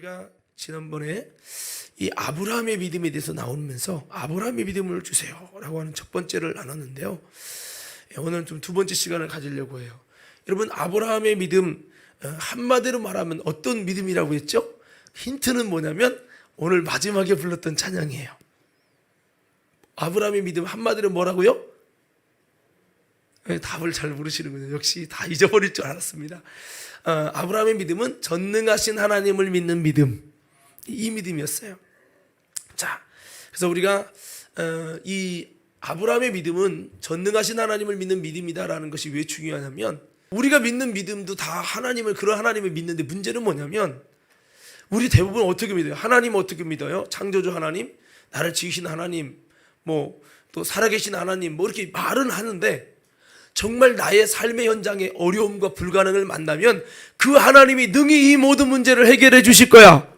우리가 지난번에 이 아브라함의 믿음에 대해서 나오면서 아브라함의 믿음을 주세요 라고 하는 첫 번째를 나눴는데요. 오늘 좀 두 번째 시간을 가지려고 해요. 여러분, 아브라함의 믿음, 한마디로 말하면 어떤 믿음이라고 했죠? 힌트는 뭐냐면 오늘 마지막에 불렀던 찬양이에요. 아브라함의 믿음 한마디로 뭐라고요? 답을 잘 모르시는군요. 역시 다 잊어버릴 줄 알았습니다. 아브라함의 믿음은 전능하신 하나님을 믿는 믿음, 이 믿음이었어요. 자, 그래서 우리가 이 아브라함의 믿음은 전능하신 하나님을 믿는 믿음이다라는 것이 왜 중요하냐면, 우리가 믿는 믿음도 다 하나님을, 그런 하나님을 믿는데 문제는 뭐냐면, 우리 대부분 어떻게 믿어요? 하나님 어떻게 믿어요? 창조주 하나님, 나를 지으신 하나님, 또 살아계신 하나님, 이렇게 말은 하는데, 정말 나의 삶의 현장에 어려움과 불가능을 만나면 그 하나님이 능히 이 모든 문제를 해결해 주실 거야,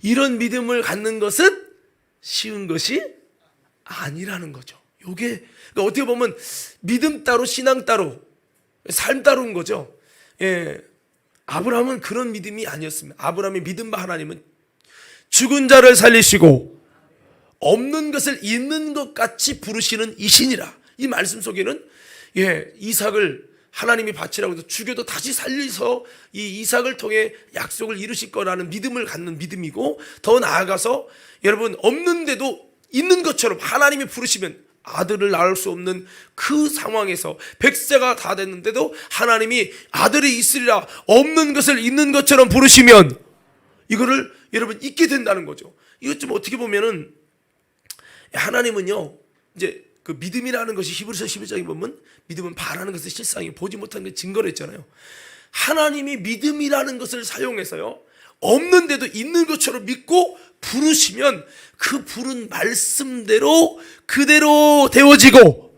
이런 믿음을 갖는 것은 쉬운 것이 아니라는 거죠. 요게 그러니까 어떻게 보면 믿음 따로 신앙 따로 삶 따로인 거죠. 아브라함은 그런 믿음이 아니었습니다. 아브라함의 믿음과 하나님은 죽은 자를 살리시고 없는 것을 있는 것 같이 부르시는 이신이라. 이 말씀 속에는 이삭을 하나님이 바치라고 해서 죽여도 다시 살려서 이 이삭을 통해 약속을 이루실 거라는 믿음을 갖는 믿음이고, 더 나아가서 여러분, 없는데도 있는 것처럼 하나님이 부르시면 아들을 낳을 수 없는 그 상황에서 100세가 다 됐는데도 하나님이 아들이 있으리라, 없는 것을 있는 것처럼 부르시면 이거를 여러분 잊게 된다는 거죠. 이것 좀 어떻게 보면은 하나님은요, 이제 그 믿음이라는 것이 히브리서 11장에 보면 믿음은 바라는 것을 실상이 보지 못하는 게 증거를 했잖아요. 하나님이 믿음이라는 것을 사용해서요, 없는데도 있는 것처럼 믿고 부르시면 그 부른 말씀대로 그대로 되어지고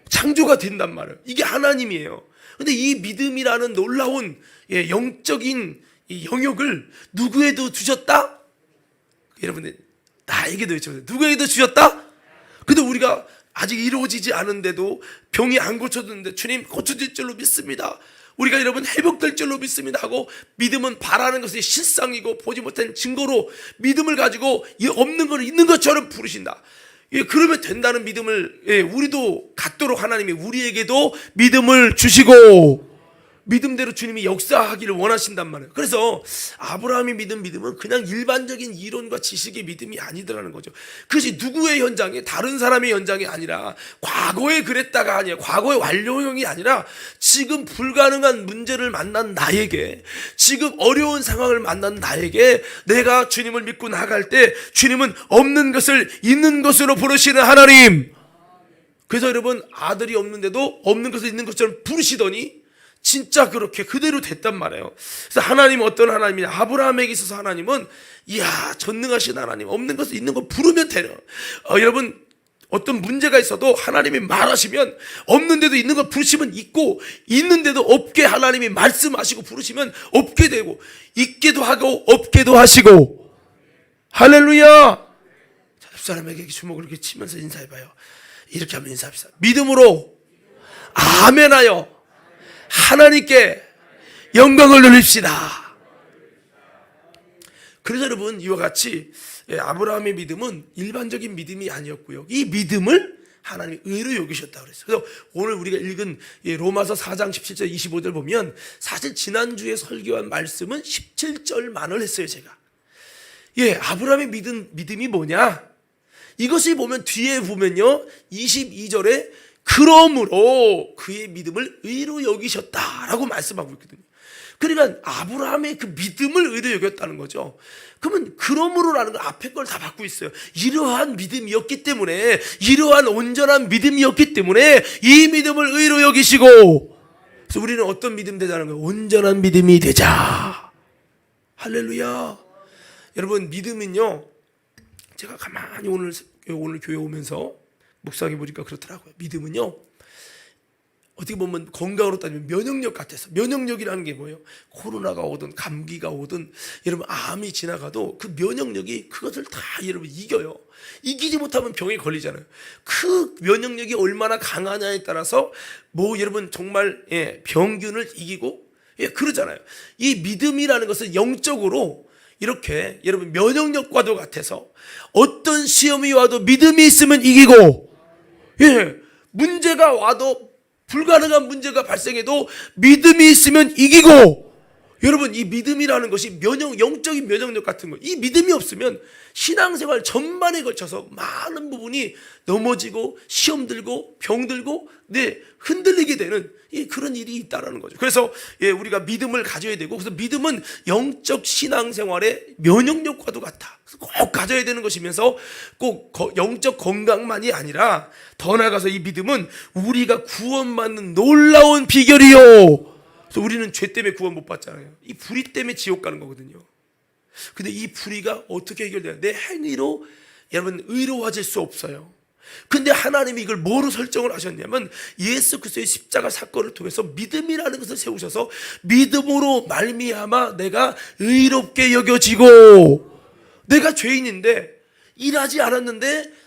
창조가 된단 말이에요. 이게 하나님이에요. 근데 이 믿음이라는 놀라운 영적인 이 영역을 누구에도 주셨다? 여러분들, 나에게도 주셨다. 누구에게도 주셨다? 근데 우리가 아직 이루어지지 않은데도, 병이 안 고쳐졌는데 주님 고쳐질 줄로 믿습니다, 우리가 여러분 회복될 줄로 믿습니다 하고, 믿음은 바라는 것이 실상이고 보지 못한 증거로 믿음을 가지고 없는 걸 있는 것처럼 부르신다. 그러면 된다는 믿음을 우리도 갖도록 하나님이 우리에게도 믿음을 주시고 믿음대로 주님이 역사하기를 원하신단 말이에요. 그래서 아브라함이 믿음은 그냥 일반적인 이론과 지식의 믿음이 아니더라는 거죠. 그것이 누구의 현장에, 다른 사람의 현장이 아니라, 과거에 그랬다가 아니라, 과거의 완료형이 아니라 지금 불가능한 문제를 만난 나에게, 지금 어려운 상황을 만난 나에게 내가 주님을 믿고 나갈 때 주님은 없는 것을 있는 것으로 부르시는 하나님. 그래서 여러분, 아들이 없는데도 없는 것을 있는 것처럼 부르시더니 진짜 그렇게 그대로 됐단 말이에요. 그래서 하나님은 어떤 하나님이냐? 아브라함에게 있어서 하나님은 전능하신 하나님, 없는 것을 있는 거 부르면 되는. 여러분, 어떤 문제가 있어도 하나님이 말하시면 없는데도 있는 거 부르시면 있고, 있는데도 없게 하나님이 말씀하시고 부르시면 없게 되고, 있게도 하고 없게도 하시고. 할렐루야. 옆 사람에게 주먹을 이렇게 치면서 인사해봐요. 이렇게 하면 인사합시다. 믿음으로 아멘하여 하나님께 영광을 돌립시다. 그래서 여러분, 이와 같이 아브라함의 믿음은 일반적인 믿음이 아니었고요, 이 믿음을 하나님이 의로 여기셨다고 그랬어요. 그래서 오늘 우리가 읽은 로마서 4장 17절 25절 보면, 사실 지난주에 설교한 말씀은 17절만을 했어요, 제가. 아브라함의 믿음이 뭐냐? 이것을 보면 뒤에 보면요, 22절에 그러므로 그의 믿음을 의로 여기셨다라고 말씀하고 있거든요. 그러니까 아브라함의 그 믿음을 의로 여겼다는 거죠. 그러면 그러므로라는 건 앞에 걸 다 받고 있어요. 이러한 믿음이었기 때문에, 이러한 온전한 믿음이었기 때문에 이 믿음을 의로 여기시고, 그래서 우리는 어떤 믿음 되자는 거예요? 온전한 믿음이 되자. 할렐루야. 여러분, 믿음은요, 제가 가만히 오늘 교회 오면서 묵상해 보니까 그렇더라고요. 믿음은요, 어떻게 보면 건강으로 따지면 면역력 같아서, 면역력이라는 게 뭐예요? 코로나가 오든 감기가 오든 여러분 암이 지나가도 그 면역력이 그것을 다 여러분 이겨요. 이기지 못하면 병에 걸리잖아요. 그 면역력이 얼마나 강하냐에 따라서 여러분 정말 병균을 이기고 그러잖아요. 이 믿음이라는 것은 영적으로 이렇게 여러분 면역력과도 같아서 어떤 시험이 와도 믿음이 있으면 이기고, 예, 문제가 와도 불가능한 문제가 발생해도 믿음이 있으면 이기고. 여러분, 이 믿음이라는 것이 영적인 면역력 같은 거예요. 이 믿음이 없으면 신앙생활 전반에 걸쳐서 많은 부분이 넘어지고 시험 들고 병 들고 흔들리게 되는 그런 일이 있다는 거죠. 그래서 우리가 믿음을 가져야 되고, 그래서 믿음은 영적 신앙생활의 면역력과도 같아. 꼭 가져야 되는 것이면서 꼭 영적 건강만이 아니라 더 나아가서 이 믿음은 우리가 구원받는 놀라운 비결이요. 그래서 우리는 죄 때문에 구원 못 받잖아요. 이 불의 때문에 지옥 가는 거거든요. 근데 이 불의가 어떻게 해결돼요? 내 행위로 여러분 의로워질 수 없어요. 근데 하나님이 이걸 뭐로 설정을 하셨냐면 예수 그리스도의 십자가 사건을 통해서 믿음이라는 것을 세우셔서 믿음으로 말미암아 내가 의롭게 여겨지고, 내가 죄인인데 일하지 않았는데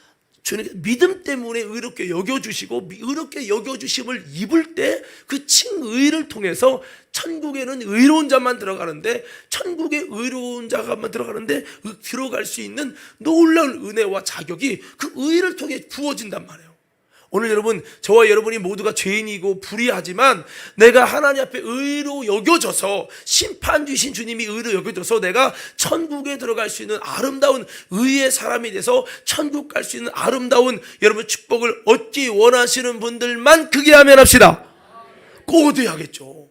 주님 믿음 때문에 의롭게 여겨주시고, 의롭게 여겨주심을 입을 때 그 칭의를 통해서 천국에는 의로운 자만 들어가는데, 천국에 의로운 자만 들어가는데 들어갈 수 있는 놀라운 은혜와 자격이 그 의를 통해 부어진단 말이에요. 오늘 여러분, 저와 여러분이 모두가 죄인이고 불의하지만 내가 하나님 앞에 의로 여겨져서, 심판 주신 주님이 의로 여겨져서 내가 천국에 들어갈 수 있는 아름다운 의의 사람이 돼서 천국 갈 수 있는 아름다운 여러분 축복을 얻기 원하시는 분들만 크게 아멘합시다. 꼭 얻어야겠죠.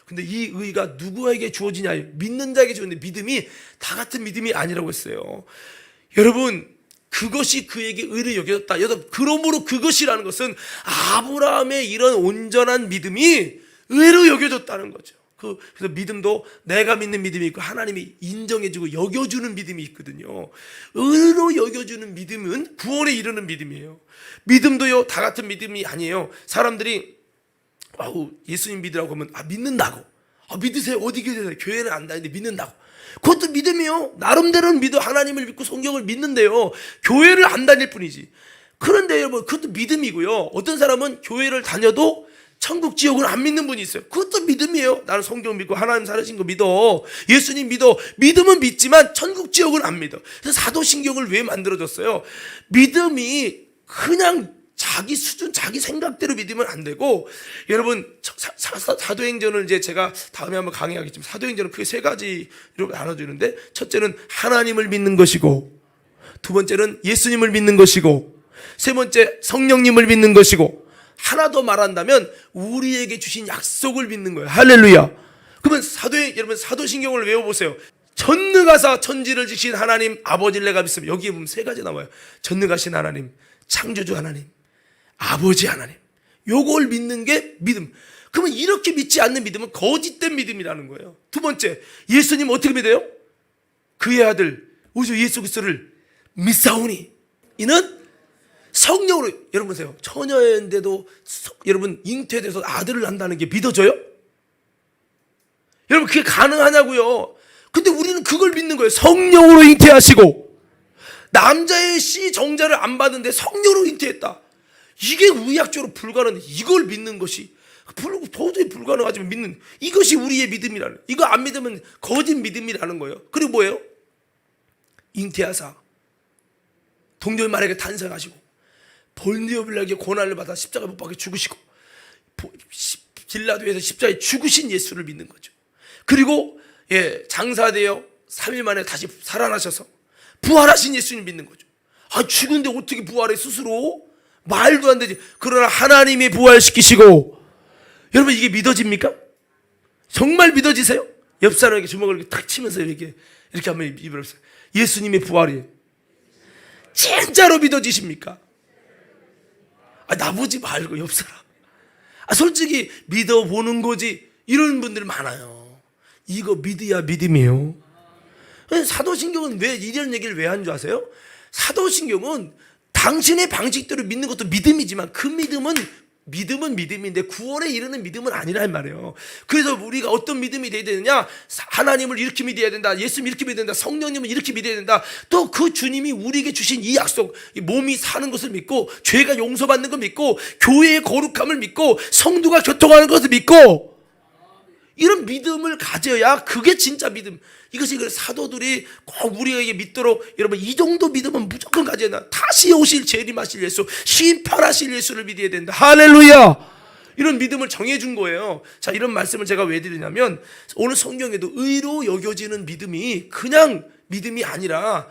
근데 이 의가 누구에게 주어지냐? 믿는 자에게 주어지는데 믿음이 다 같은 믿음이 아니라고 했어요. 여러분, 그것이 그에게 의를 여겨졌다. 여러분, 그러므로 그것이라는 것은 아브라함의 이런 온전한 믿음이 의로 여겨졌다는 거죠. 그래서 믿음도 내가 믿는 믿음이 있고 하나님이 인정해주고 여겨주는 믿음이 있거든요. 의로 여겨주는 믿음은 구원에 이르는 믿음이에요. 믿음도요, 다 같은 믿음이 아니에요. 사람들이 예수님 믿으라고 하면 믿는다고. 믿으세요. 어디 교회에서 교회는 안 다니는데 믿는다고. 그것도 믿음이요. 나름대로는 하나님을 믿고 성경을 믿는데요, 교회를 안 다닐 뿐이지. 그런데 여러분, 그것도 믿음이고요. 어떤 사람은 교회를 다녀도 천국 지옥을 안 믿는 분이 있어요. 그것도 믿음이에요. 나는 성경 믿고 하나님 살으신 거 믿어, 예수님 믿어. 믿음은 믿지만 천국 지옥을 안 믿어. 그래서 사도신경을 왜 만들어졌어요? 믿음이 그냥 자기 수준, 자기 생각대로 믿으면 안 되고, 여러분, 사도행전을 이제 제가 다음에 한번 강의하겠지만, 사도행전은 크게 세 가지로 나눠주는데, 첫째는 하나님을 믿는 것이고, 두 번째는 예수님을 믿는 것이고, 세 번째 성령님을 믿는 것이고, 하나 더 말한다면 우리에게 주신 약속을 믿는 거예요. 할렐루야. 그러면 여러분 사도신경을 외워보세요. 전능하사 천지를 지신 하나님 아버지를 내가 믿습니다. 여기에 보면 세 가지 나와요. 전능하신 하나님, 창조주 하나님, 아버지 하나님. 요걸 믿는 게 믿음. 그러면 이렇게 믿지 않는 믿음은 거짓된 믿음이라는 거예요. 두 번째, 예수님 어떻게 믿어요? 그의 아들 우주 예수 그리스도를 믿사오니 이는 성령으로. 여러분 보세요. 처녀인데도 여러분 잉태돼서 아들을 낳는다는 게 믿어져요? 여러분, 그게 가능하냐고요? 근데 우리는 그걸 믿는 거예요. 성령으로 잉태하시고, 남자의 씨 정자를 안 받는데 성령으로 잉태했다. 이게 의학적으로 불가능한데 이걸 믿는 것이 도저히 불가능하지만 믿는, 이것이 우리의 믿음이라는, 이거 안 믿으면 거짓 믿음이라는 거예요. 그리고 뭐예요? 잉태하사 동절말에게 탄생하시고 본디오 빌라에게 고난을 받아 십자가 못 박혀 죽으시고 빌라도에서 십자가에 죽으신 예수를 믿는 거죠. 그리고 장사되어 3일 만에 다시 살아나셔서 부활하신 예수님 믿는 거죠. 죽은데 어떻게 부활해 스스로? 말도 안 되지. 그러나 하나님이 부활시키시고. 여러분, 이게 믿어집니까? 정말 믿어지세요? 옆 사람에게 주먹을 이렇게 탁 치면서 이렇게 한번 입을 없어요. 예수님의 부활이 진짜로 믿어지십니까? 나보지 말고 옆 사람. 솔직히 믿어보는 거지. 이런 분들 많아요. 이거 믿어야 믿음이에요. 사도신경은 왜 이런 얘기를 왜 하는 줄 아세요? 사도신경은 당신의 방식대로 믿는 것도 믿음이지만 그 믿음은 믿음인데 구원에 이르는 믿음은 아니란 말이에요. 그래서 우리가 어떤 믿음이 돼야 되느냐? 하나님을 이렇게 믿어야 된다. 예수님 이렇게 믿어야 된다. 성령님을 이렇게 믿어야 된다. 또 그 주님이 우리에게 주신 이 약속, 이 몸이 사는 것을 믿고, 죄가 용서받는 걸 믿고, 교회의 거룩함을 믿고, 성도가 교통하는 것을 믿고, 이런 믿음을 가져야 그게 진짜 믿음. 이것이 그 사도들이 꼭 우리에게 믿도록, 여러분 이 정도 믿음은 무조건 가져야 된다. 다시 오실 재림하실 예수, 심판하실 예수를 믿어야 된다. 할렐루야. 이런 믿음을 정해준 거예요. 자, 이런 말씀을 제가 왜 드리냐면, 오늘 성경에도 의로 여겨지는 믿음이 그냥 믿음이 아니라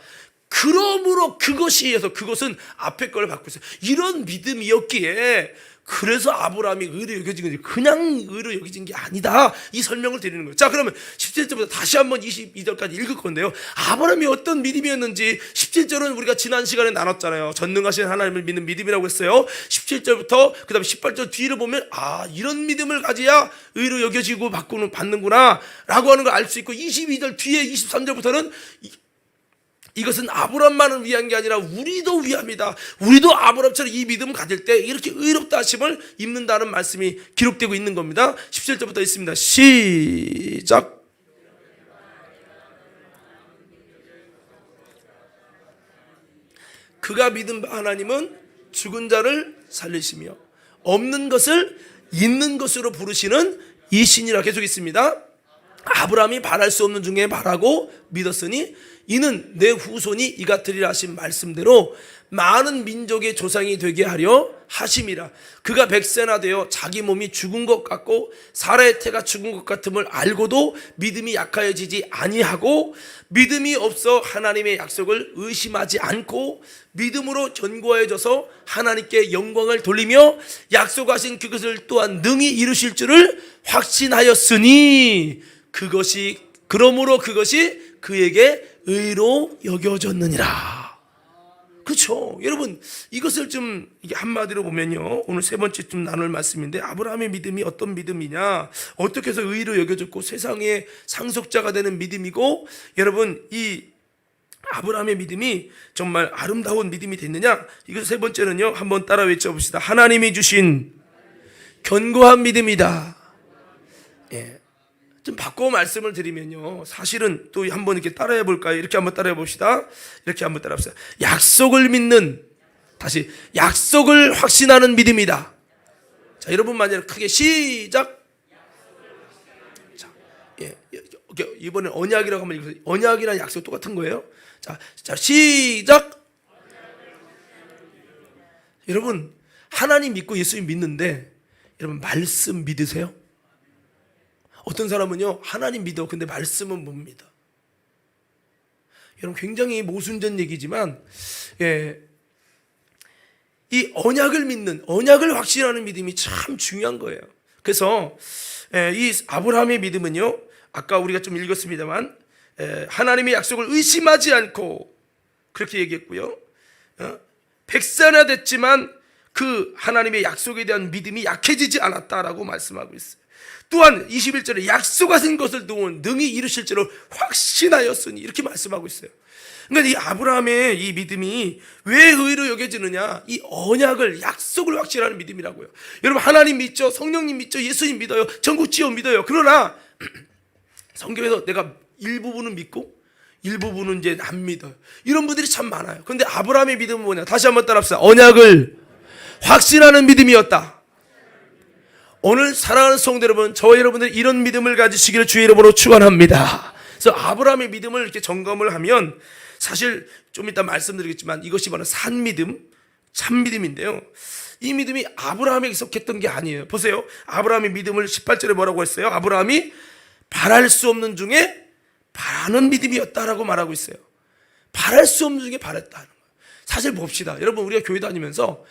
그러므로 그것이 해서, 그것은 앞에 걸 받고 있어요. 이런 믿음이었기에 그래서 아브라함이 의로 여겨진 거지, 그냥 의로 여겨진 게 아니다, 이 설명을 드리는 거예요. 자, 그러면 17절부터 다시 한번 22절까지 읽을 건데요, 아브라함이 어떤 믿음이었는지 17절은 우리가 지난 시간에 나눴잖아요. 전능하신 하나님을 믿는 믿음이라고 했어요. 17절부터 그 다음에 18절 뒤를 보면, 이런 믿음을 가져야 의로 여겨지고 받는구나 라고 하는 걸 알 수 있고, 22절 뒤에 23절부터는 이것은 아브라함만을 위한 게 아니라 우리도 위함이다. 우리도 아브라함처럼 이 믿음을 가질 때 이렇게 의롭다 하심을 입는다는 말씀이 기록되고 있는 겁니다. 17절부터 있습니다. 시작. 그가 믿은 하나님은 죽은 자를 살리시며 없는 것을 있는 것으로 부르시는 이 신이라 계속 있습니다. 아브라함이 바랄 수 없는 중에 바라고 믿었으니 이는 내 후손이 이 같으리라 하신 말씀대로 많은 민족의 조상이 되게 하려 하심이라. 그가 100세나 되어 자기 몸이 죽은 것 같고 사라의 태가 죽은 것 같음을 알고도 믿음이 약하여지지 아니하고 믿음이 없어 하나님의 약속을 의심하지 않고 믿음으로 견고해져서 하나님께 영광을 돌리며 약속하신 그것을 또한 능히 이루실 줄을 확신하였으니 그러므로 그것이 그에게 의로 여겨졌느니라. 그렇죠, 여러분. 이것을 좀 한마디로 보면요, 오늘 세 번째 좀 나눌 말씀인데, 아브라함의 믿음이 어떤 믿음이냐, 어떻게 해서 의로 여겨졌고 세상의 상속자가 되는 믿음이고, 여러분 이 아브라함의 믿음이 정말 아름다운 믿음이 됐느냐, 이것 세 번째는요, 한번 따라 외쳐봅시다. 하나님이 주신 견고한 믿음이다. 예. 좀 바꿔 말씀을 드리면요, 사실은 또 한번 이렇게 따라해 볼까요? 이렇게 한번 따라해 봅시다. 이렇게 한번 따라해 봅시다. 약속을 믿는, 다시 약속을 확신하는 믿음이다. 자, 여러분 만약 크게 시작. 자, 이번에 언약이라고 하면 읽으세요. 언약이랑 약속 똑같은 거예요. 자, 시작. 여러분 하나님 믿고 예수님 믿는데, 여러분 말씀 믿으세요? 어떤 사람은요, 하나님 믿어, 근데 말씀은 못 믿어. 여러분 굉장히 모순된 얘기지만, 이 언약을 믿는, 언약을 확신하는 믿음이 참 중요한 거예요. 그래서 이 아브라함의 믿음은요, 아까 우리가 좀 읽었습니다만, 하나님의 약속을 의심하지 않고, 그렇게 얘기했고요, 100세나 됐지만 그 하나님의 약속에 대한 믿음이 약해지지 않았다라고 말씀하고 있어요. 또한 21절에 약속하신 것을 능히 이루실 줄을 확신하였으니, 이렇게 말씀하고 있어요. 그러니까 이 아브라함의 이 믿음이 왜 의로 여겨지느냐, 이 언약을, 약속을 확신하는 믿음이라고요. 여러분 하나님 믿죠, 성령님 믿죠, 예수님 믿어요, 천국 지원 믿어요. 그러나 성경에서 내가 일부분은 믿고 일부분은 이제 안 믿어요, 이런 분들이 참 많아요. 그런데 아브라함의 믿음은 뭐냐, 다시 한번 따라합시다. 언약을 확신하는 믿음이었다. 오늘 사랑하는 성도 여러분, 저와 여러분들 이런 믿음을 가지시기를 주의 이름으로 축원합니다. 그래서 아브라함의 믿음을 이렇게 점검을 하면, 사실 좀 이따 말씀드리겠지만 이것이 바로 산 믿음, 참 믿음인데요, 이 믿음이 아브라함에게 속했던 게 아니에요. 보세요, 아브라함의 믿음을 18절에 뭐라고 했어요? 아브라함이 바랄 수 없는 중에 바라는 믿음이었다라고 말하고 있어요. 바랄 수 없는 중에 바랐다는 거예요. 사실 봅시다, 여러분 우리가 교회 다니면서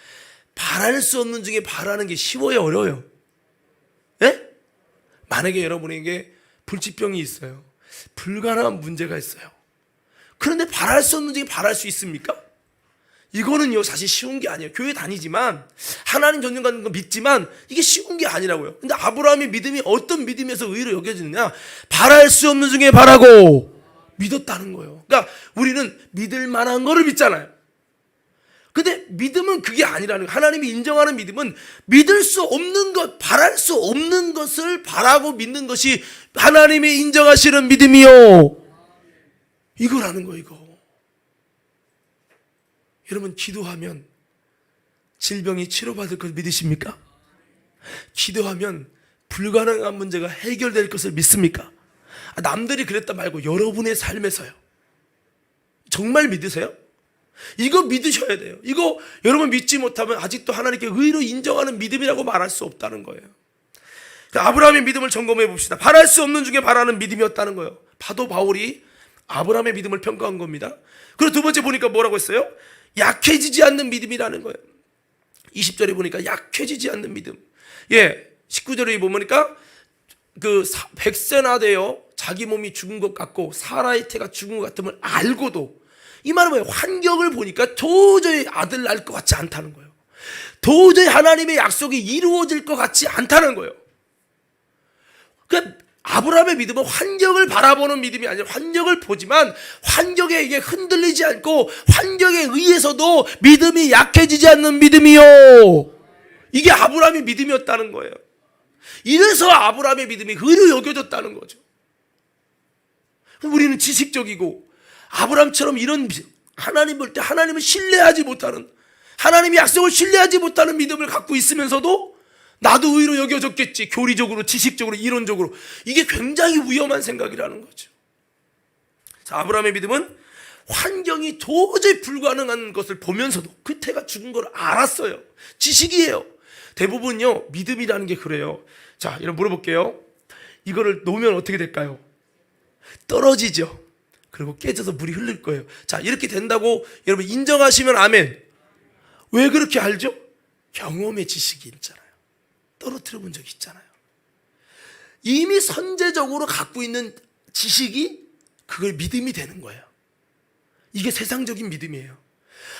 바랄 수 없는 중에 바라는 게 쉬워요, 어려워요? 예? 만약에 여러분에게 불치병이 있어요, 불가능한 문제가 있어요. 그런데 바랄 수 없는 중에 바랄 수 있습니까? 이거는요 사실 쉬운 게 아니에요. 교회 다니지만 하나님 전능 가는 거 믿지만 이게 쉬운 게 아니라고요. 근데 아브라함의 믿음이 어떤 믿음에서 의로 여겨지느냐, 바랄 수 없는 중에 바라고 믿었다는 거예요. 그러니까 우리는 믿을 만한 거를 믿잖아요. 근데 믿음은 그게 아니라는 거예요. 하나님이 인정하는 믿음은 믿을 수 없는 것, 바랄 수 없는 것을 바라고 믿는 것이 하나님이 인정하시는 믿음이요, 이거라는 거예요. 이거. 여러분 기도하면 질병이 치료받을 것 믿으십니까? 기도하면 불가능한 문제가 해결될 것을 믿습니까? 남들이 그랬다 말고 여러분의 삶에서요. 정말 믿으세요? 이거 믿으셔야 돼요. 이거 여러분 믿지 못하면 아직도 하나님께 의로 인정하는 믿음이라고 말할 수 없다는 거예요. 아브라함의 믿음을 점검해 봅시다. 바랄 수 없는 중에 바라는 믿음이었다는 거예요. 사도 바울이 아브라함의 믿음을 평가한 겁니다. 그리고 두 번째 보니까 뭐라고 했어요? 약해지지 않는 믿음이라는 거예요. 20절에 보니까 약해지지 않는 믿음. 19절에 보니까 그 백세나 되어 자기 몸이 죽은 것 같고 사라의 태가 죽은 것 같음을 알고도, 이 말은 뭐예요? 환경을 보니까 도저히 아들 낳을 것 같지 않다는 거예요. 도저히 하나님의 약속이 이루어질 것 같지 않다는 거예요. 그러니까 아브라함의 믿음은 환경을 바라보는 믿음이 아니라 환경을 보지만 환경에 이게 흔들리지 않고 환경에 의해서도 믿음이 약해지지 않는 믿음이요. 이게 아브라함의 믿음이었다는 거예요. 이래서 아브라함의 믿음이 의로 여겨졌다는 거죠. 우리는 지식적이고 아브라함처럼 이런 하나님 볼 때 하나님을 신뢰하지 못하는, 하나님의 약속을 신뢰하지 못하는 믿음을 갖고 있으면서도 나도 의로 여겨졌겠지, 교리적으로, 지식적으로, 이론적으로. 이게 굉장히 위험한 생각이라는 거죠. 자, 아브라함의 믿음은 환경이 도저히 불가능한 것을 보면서도 그 태가 죽은 걸 알았어요. 지식이에요. 대부분요, 믿음이라는 게 그래요. 자, 이런 물어볼게요. 이거를 놓으면 어떻게 될까요? 떨어지죠. 그리고 깨져서 물이 흐를 거예요. 자, 이렇게 된다고 여러분 인정하시면 아멘. 왜 그렇게 알죠? 경험의 지식이 있잖아요. 떨어뜨려 본 적이 있잖아요. 이미 선제적으로 갖고 있는 지식이 그걸 믿음이 되는 거예요. 이게 세상적인 믿음이에요.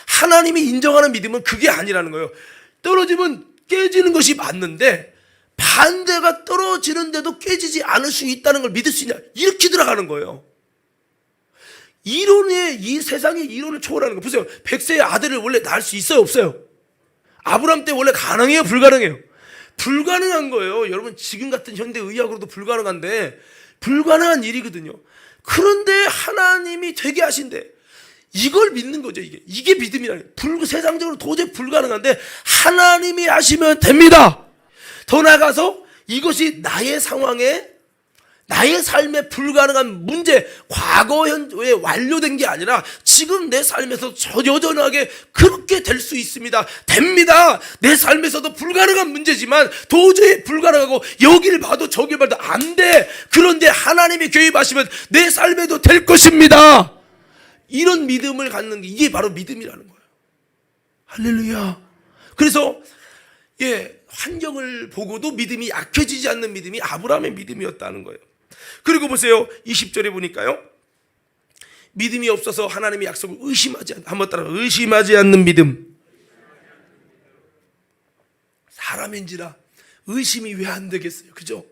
하나님이 인정하는 믿음은 그게 아니라는 거예요. 떨어지면 깨지는 것이 맞는데 반대가 떨어지는데도 깨지지 않을 수 있다는 걸 믿을 수 있냐, 이렇게 들어가는 거예요. 이론의, 이 세상의 이론을 초월하는 거. 보세요. 100세의 아들을 원래 낳을 수 있어요, 없어요? 아브라함 때 원래 가능해요, 불가능해요? 불가능한 거예요. 여러분, 지금 같은 현대 의학으로도 불가능한데 불가능한 일이거든요. 그런데 하나님이 되게 하신대. 이걸 믿는 거죠. 이게 믿음이라는 거예요. 세상적으로 도저히 불가능한데 하나님이 하시면 됩니다. 더 나아가서 이것이 나의 상황에, 나의 삶에 불가능한 문제, 과거 현재 완료된 게 아니라 지금 내 삶에서 여전하게 그렇게 될 수 있습니다. 됩니다. 내 삶에서도 불가능한 문제지만 도저히 불가능하고 여길 봐도 저길 봐도 안 돼. 그런데 하나님이 개입하시면 내 삶에도 될 것입니다. 이런 믿음을 갖는 게 이게 바로 믿음이라는 거예요. 할렐루야. 그래서 환경을 보고도 믿음이 약해지지 않는 믿음이 아브라함의 믿음이었다는 거예요. 그리고 보세요. 20절에 보니까요, 믿음이 없어서 하나님의 약속을 의심하지 않는, 한번 따라, 의심하지 않는 믿음. 사람인지라 의심이 왜 안 되겠어요? 그죠?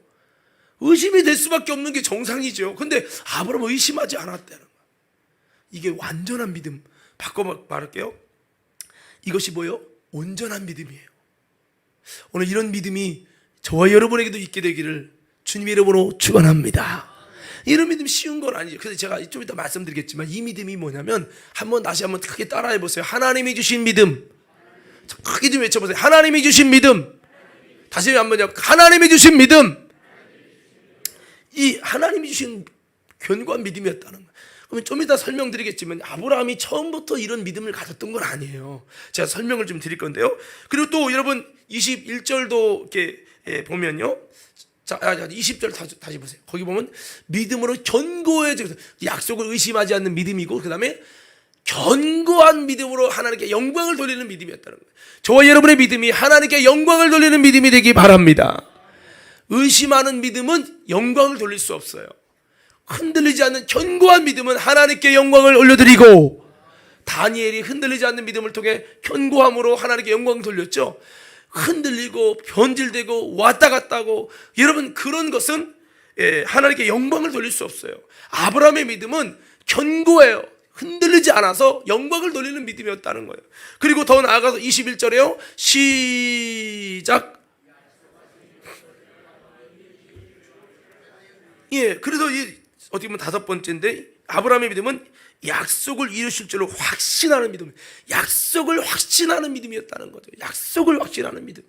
의심이 될 수밖에 없는 게 정상이죠. 근데 아브라함은 의심하지 않았다는 거예요. 이게 완전한 믿음. 바꿔 말할게요. 이것이 뭐예요? 온전한 믿음이에요. 오늘 이런 믿음이 저와 여러분에게도 있게 되기를 주님의 이름으로 축원합니다. 이런 믿음 쉬운 건 아니죠. 그래서 제가 좀 이따 말씀드리겠지만 이 믿음이 뭐냐면 다시 한번 크게 따라해 보세요. 하나님이 주신 믿음. 크게 좀 외쳐보세요. 하나님이 주신 믿음. 다시 한번요. 하나님이 주신 믿음. 이 하나님이 주신 견고한 믿음이었다는 거예요. 그러면 좀 이따 설명드리겠지만 아브라함이 처음부터 이런 믿음을 가졌던 건 아니에요. 제가 설명을 좀 드릴 건데요. 그리고 또 여러분 21절도 이렇게 보면요. 자, 20절 다시 보세요. 거기 보면 믿음으로 견고해져, 약속을 의심하지 않는 믿음이고, 그 다음에 견고한 믿음으로 하나님께 영광을 돌리는 믿음이었다는 거예요. 저와 여러분의 믿음이 하나님께 영광을 돌리는 믿음이 되기 바랍니다. 의심하는 믿음은 영광을 돌릴 수 없어요. 흔들리지 않는 견고한 믿음은 하나님께 영광을 올려드리고, 다니엘이 흔들리지 않는 믿음을 통해 견고함으로 하나님께 영광을 돌렸죠. 흔들리고 변질되고 왔다 갔다 하고, 여러분 그런 것은 하나님께 영광을 돌릴 수 없어요. 아브라함의 믿음은 견고해요. 흔들리지 않아서 영광을 돌리는 믿음이었다는 거예요. 그리고 더 나아가서 21절에요. 시작. 그래서 어떻게 보면 다섯 번째인데, 아브라함의 믿음은 약속을 이루실 줄로 확신하는 믿음. 약속을 확신하는 믿음이었다는 거죠. 약속을 확신하는 믿음.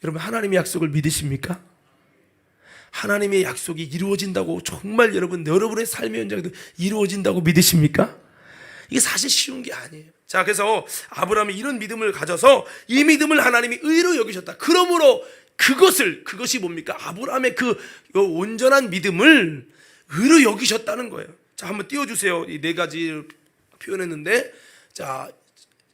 여러분 하나님의 약속을 믿으십니까? 하나님의 약속이 이루어진다고 정말 여러분의 삶의 현장에도 이루어진다고 믿으십니까? 이게 사실 쉬운 게 아니에요. 자, 그래서 아브라함이 이런 믿음을 가져서 이 믿음을 하나님이 의로 여기셨다. 그러므로 그것이 뭡니까? 아브라함의 그 온전한 믿음을 의로 여기셨다는 거예요. 자, 한번 띄워주세요. 이 네 가지 표현했는데, 자,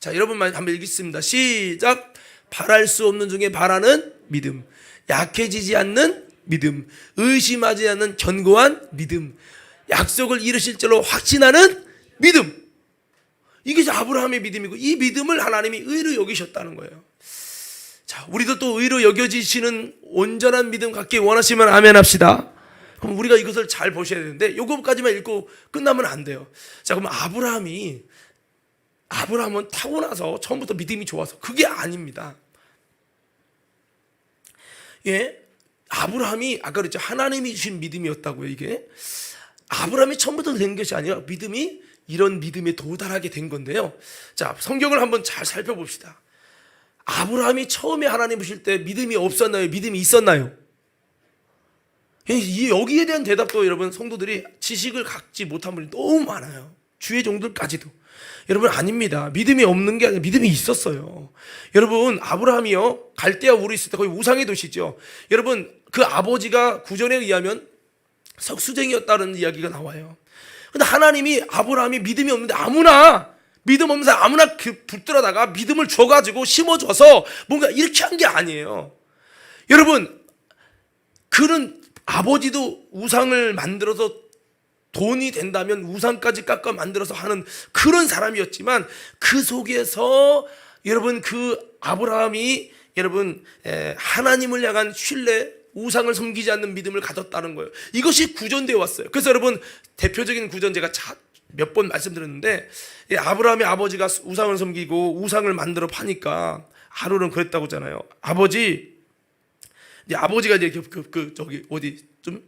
여러분만 한번 읽겠습니다. 시작. 바랄 수 없는 중에 바라는 믿음, 약해지지 않는 믿음, 의심하지 않는 견고한 믿음, 약속을 이루실 줄로 확신하는 믿음. 이게 아브라함의 믿음이고, 이 믿음을 하나님이 의로 여기셨다는 거예요. 자, 우리도 또 의로 여겨지시는 온전한 믿음 갖기 원하시면 아멘 합시다. 그럼 우리가 이것을 잘 보셔야 되는데, 요것까지만 읽고 끝나면 안 돼요. 자, 그럼 아브라함은 타고나서 처음부터 믿음이 좋아서 그게 아닙니다. 예, 아브라함이 아까 그랬죠. 하나님이 주신 믿음이었다고요. 이게 아브라함이 처음부터 된 것이 아니라 믿음이 이런 믿음에 도달하게 된 건데요. 자, 성경을 한번 잘 살펴봅시다. 아브라함이 처음에 하나님 보실 때 믿음이 없었나요? 믿음이 있었나요? 여기에 대한 대답도 여러분 성도들이 지식을 갖지 못한 분이 너무 많아요. 주의 종들까지도. 여러분 아닙니다. 믿음이 없는 게 아니라 믿음이 있었어요. 여러분 아브라함이요 갈대아 우르 있을 때 거의 우상의 도시죠. 여러분 그 아버지가 구전에 의하면 석수쟁이였다는 이야기가 나와요. 근데 하나님이 아브라함이 믿음이 없는데 믿음 없는 사람 아무나 붙들어다가 믿음을 줘가지고 심어줘서 뭔가 이렇게 한 게 아니에요. 여러분 그는 아버지도 우상을 만들어서 돈이 된다면 우상까지 깎아 만들어서 하는 그런 사람이었지만 그 속에서 여러분 그 아브라함이 여러분 하나님을 향한 신뢰, 우상을 섬기지 않는 믿음을 가졌다는 거예요. 이것이 구전되어 왔어요. 그래서 여러분 대표적인 구전 제가 몇 번 말씀드렸는데 아브라함의 아버지가 우상을 섬기고 우상을 만들어 파니까 하루는 그랬다고 하잖아요. 아버지가 이제 저기 어디 좀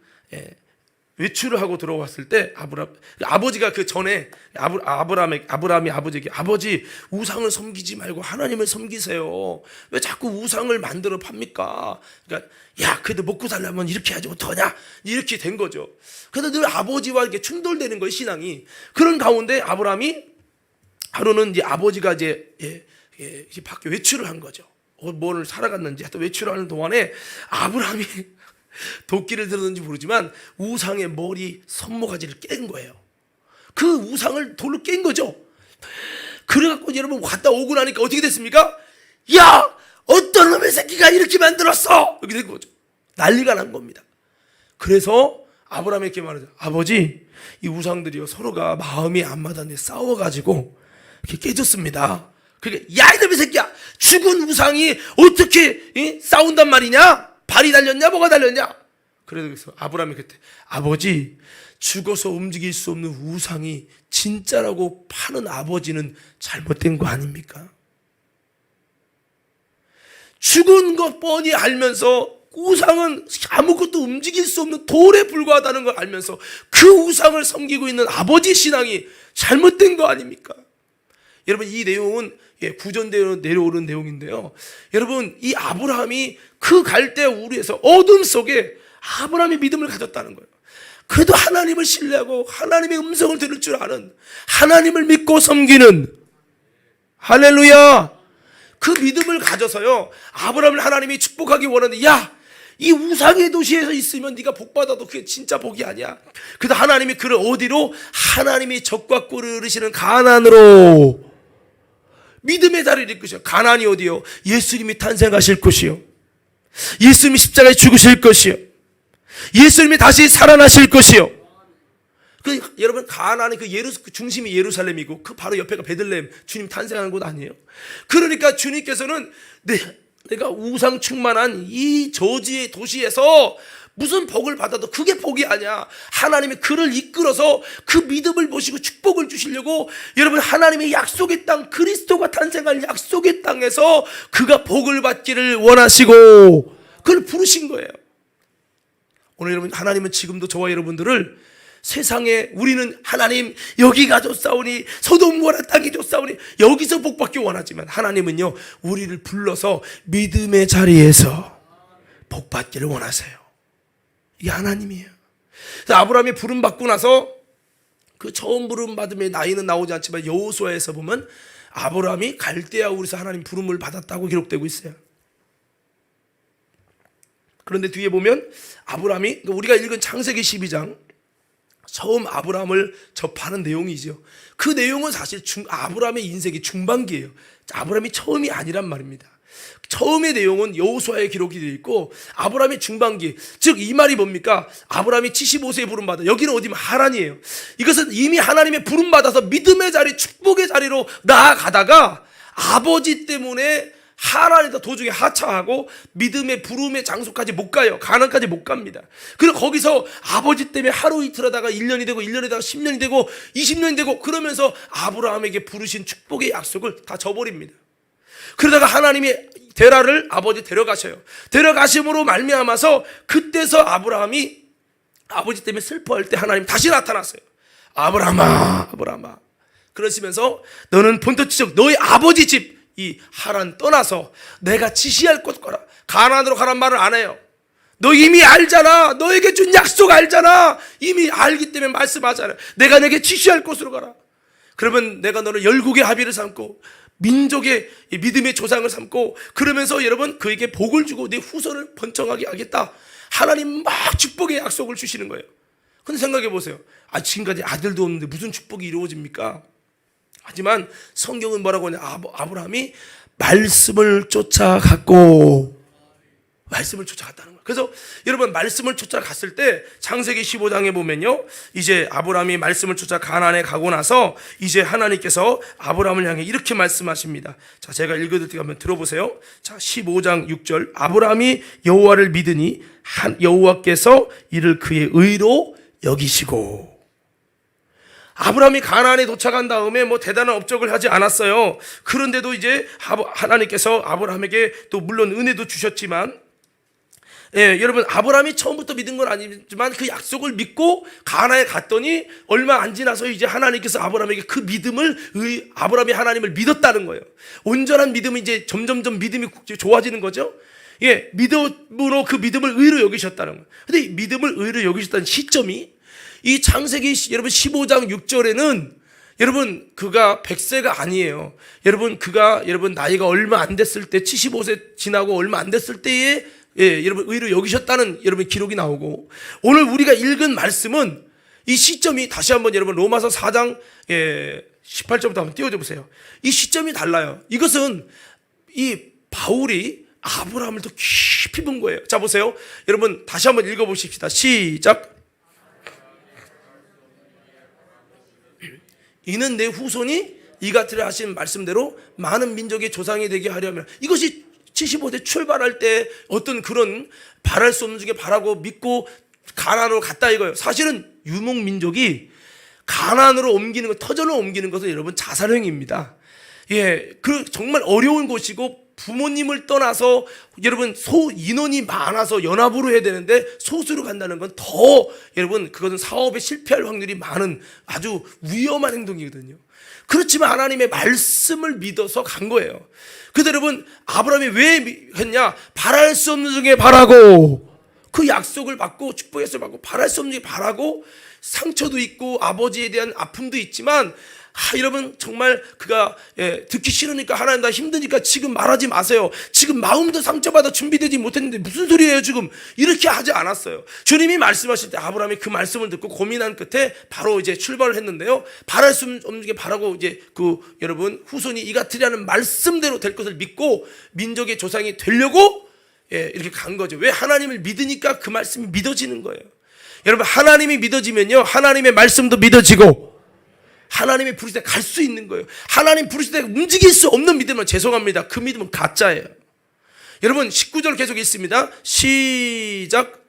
외출을 하고 들어왔을 때 아버지가 그 전에 아브라함이 아버지에게 아버지 우상을 섬기지 말고 하나님을 섬기세요. 왜 자꾸 우상을 만들어 팝니까? 그러니까 야 그래도 먹고 살려면 이렇게 해야지 어떡하냐 이렇게 된 거죠. 그래서 늘 아버지와 이렇게 충돌되는 거예요 신앙이. 그런 가운데 하루는 이제 아버지가 이제 밖에 외출을 한 거죠. 뭘 살아갔는지 하여튼 외출하는 동안에 아브라함이 도끼를 들었는지 모르지만 우상의 머리 손모가지를 깬 거예요. 그 우상을 돌로 깬 거죠. 그래갖고 여러분 갔다 오고 나니까 어떻게 됐습니까? 야 어떤 놈의 새끼가 이렇게 만들었어 이렇게 된 거죠. 난리가 난 겁니다. 그래서 아브라함이 이렇게 말하죠. 아버지 이 우상들이요 서로가 마음이 안 맞았는데 싸워가지고 이렇게 깨졌습니다. 그러니까 야 이놈의 새끼야 죽은 우상이 어떻게 싸운단 말이냐? 발이 달렸냐 뭐가 달렸냐? 그래서 아브라함이 그때 아버지 죽어서 움직일 수 없는 우상이 진짜라고 파는 아버지는 잘못된 거 아닙니까? 죽은 것 뻔히 알면서 우상은 아무것도 움직일 수 없는 돌에 불과하다는 걸 알면서 그 우상을 섬기고 있는 아버지 신앙이 잘못된 거 아닙니까? 여러분 이 내용은 구전대로 내려오는 내용인데요. 여러분 이 아브라함이 그 갈대아 우르에서 어둠 속에 아브라함이 믿음을 가졌다는 거예요. 그래도 하나님을 신뢰하고 하나님의 음성을 들을 줄 아는 하나님을 믿고 섬기는 할렐루야 그 믿음을 가져서요 아브라함을 하나님이 축복하기 원하는데 야 이 우상의 도시에서 있으면 네가 복받아도 그게 진짜 복이 아니야. 그래서 하나님이 그를 어디로 하나님이 적과 꿀을 흐르시는 가나안으로 믿음의 자리를 이끄셔. 가나안이 어디요? 예수님이 탄생하실 곳이요 예수님이 십자가에 죽으실 것이요 예수님이 다시 살아나실 것이요. 여러분 가나안의 그 중심이 예루살렘이고 그 바로 옆에가 베들레헴 주님 탄생하는 곳 아니에요? 그러니까 주님께서는 내가 우상 충만한 이 저지의 도시에서 무슨 복을 받아도 그게 복이 아니야. 하나님이 그를 이끌어서 그 믿음을 보시고 축복을 주시려고 여러분 하나님의 약속의 땅 그리스도가 탄생할 약속의 땅에서 그가 복을 받기를 원하시고 그걸 부르신 거예요. 오늘 여러분 하나님은 지금도 저와 여러분들을 세상에 우리는 하나님 여기가 좋사오니 소돔과 땅이 좋사오니 여기서 복받기 원하지만 하나님은요 우리를 불러서 믿음의 자리에서 복받기를 원하세요. 이게 하나님이에요. 그래서 아브라함이 부름 받고 나서 그 처음 부름 받음의 나이는 나오지 않지만 여호수아에서 보면 아브라함이 갈대아 우르에서 하나님 부름을 받았다고 기록되고 있어요. 그런데 뒤에 보면 아브라함이, 우리가 읽은 창세기 12장 처음 아브라함을 접하는 내용이죠. 그 내용은 사실 아브라함의 인생의 중반기예요. 아브라함이 처음이 아니란 말입니다. 처음의 내용은 여호수아에 기록이 되어 있고 아브라함의 중반기, 즉 이 말이 뭡니까? 아브라함이 75세에 부름받아, 여기는 어디면 하란이에요. 이것은 이미 하나님의 부름받아서 믿음의 자리, 축복의 자리로 나아가다가 아버지 때문에 하란에서 도중에 하차하고 믿음의 부름의 장소까지 못 가요. 가나안까지 못 갑니다. 그리고 거기서 아버지 때문에 하루 이틀 하다가 1년이 되고 1년이 되다가 10년이 되고 20년이 되고 그러면서 아브라함에게 부르신 축복의 약속을 다 저버립니다. 그러다가 하나님이 데라를 아버지 데려가셔요. 데려가심으로 말미암아서 그때서 아브라함이 아버지 때문에 슬퍼할 때 하나님 다시 나타났어요. 아브라함아, 아브라함아. 그러시면서 너는 본토 지역 너희 아버지 집 이 하란 떠나서 내가 지시할 곳 가라. 가나안으로 가란 말을 안 해요. 너 이미 알잖아. 너에게 준 약속 알잖아. 이미 알기 때문에 말씀하잖아. 내가 내게 지시할 곳으로 가라. 그러면 내가 너를 열국의 합의를 삼고 민족의 믿음의 조상을 삼고 그러면서 여러분 그에게 복을 주고 내 후손을 번창하게 하겠다. 하나님 막 축복의 약속을 주시는 거예요. 근데 생각해 보세요. 지금까지 아들도 없는데 무슨 축복이 이루어집니까? 하지만 성경은 뭐라고 하냐? 아브라함이 말씀을 쫓아갔고, 말씀을 쫓아갔다는 거예요. 그래서 여러분 말씀을 쫓아갔을 때 창세기 15장에 보면요, 이제 아브라함이 말씀을 쫓아 가나안에 가고 나서 이제 하나님께서 아브라함을 향해 이렇게 말씀하십니다. 자, 제가 읽어드릴 때 한번 들어보세요. 자, 15장 6절. 아브라함이 여호와를 믿으니 여호와께서 이를 그의 의로 여기시고. 아브라함이 가나안에 도착한 다음에 뭐 대단한 업적을 하지 않았어요. 그런데도 이제 하나님께서 아브라함에게 또 물론 은혜도 주셨지만, 여러분 아브라함이 처음부터 믿은 건 아니지만 그 약속을 믿고 가나안에 갔더니 얼마 안 지나서 이제 하나님께서 아브라함에게 그 믿음을, 아브라함이 하나님을 믿었다는 거예요. 온전한 믿음이 이제 점점점 믿음이 좋아지는 거죠. 믿음으로 그 믿음을 의로 여기셨다는 거예요. 근데 이 믿음을 의로 여기셨다는 시점이 이 창세기 여러분 15장 6절에는 여러분 그가 100세가 아니에요. 여러분 그가 여러분 나이가 얼마 안 됐을 때 75세 지나고 얼마 안 됐을 때에 여러분 의로 여기셨다는 여러분 기록이 나오고, 오늘 우리가 읽은 말씀은 이 시점이 다시 한번 여러분 로마서 4장 18절부터 한번 띄워줘 보세요. 이 시점이 달라요. 이것은 이 바울이 아브라함을 더 깊이 본 거예요. 자 보세요. 여러분 다시 한번 읽어보십시다. 시작. 이는 내 후손이 이 같으려 하신 말씀대로 많은 민족의 조상이 되게 하려면, 이것이 75세 출발할 때 어떤 그런 바랄 수 없는 중에 바라고 믿고 가나안으로 갔다 이거예요. 사실은 유목민족이 가나안으로 옮기는 것, 터전을 옮기는 것은 여러분 자살행위입니다. 그 정말 어려운 곳이고 부모님을 떠나서 여러분 인원이 많아서 연합으로 해야 되는데 소수로 간다는 건 더 여러분 그것은 사업에 실패할 확률이 많은 아주 위험한 행동이거든요. 그렇지만 하나님의 말씀을 믿어서 간 거예요. 그래서 여러분 아브라함이 왜 했냐? 바랄 수 없는 중에 바라고, 그 약속을 받고 축복의 약속을 받고 바랄 수 없는 중에 바라고, 상처도 있고 아버지에 대한 아픔도 있지만 여러분 정말 그가 듣기 싫으니까 하나님 나 힘드니까 지금 말하지 마세요. 지금 마음도 상처받아 준비되지 못했는데 무슨 소리예요 지금, 이렇게 하지 않았어요. 주님이 말씀하실 때 아브라함이 그 말씀을 듣고 고민한 끝에 바로 이제 출발을 했는데요. 바랄 수 없는 게 바라고 이제 그 여러분 후손이 이 같으리라는 말씀대로 될 것을 믿고 민족의 조상이 되려고 이렇게 간 거죠. 왜? 하나님을 믿으니까 그 말씀이 믿어지는 거예요. 여러분 하나님이 믿어지면요 하나님의 말씀도 믿어지고 하나님이 부르실 때 갈 수 있는 거예요. 하나님 부르실 때 움직일 수 없는 믿음은 죄송합니다. 그 믿음은 가짜예요. 여러분 19절 계속 있습니다. 시작.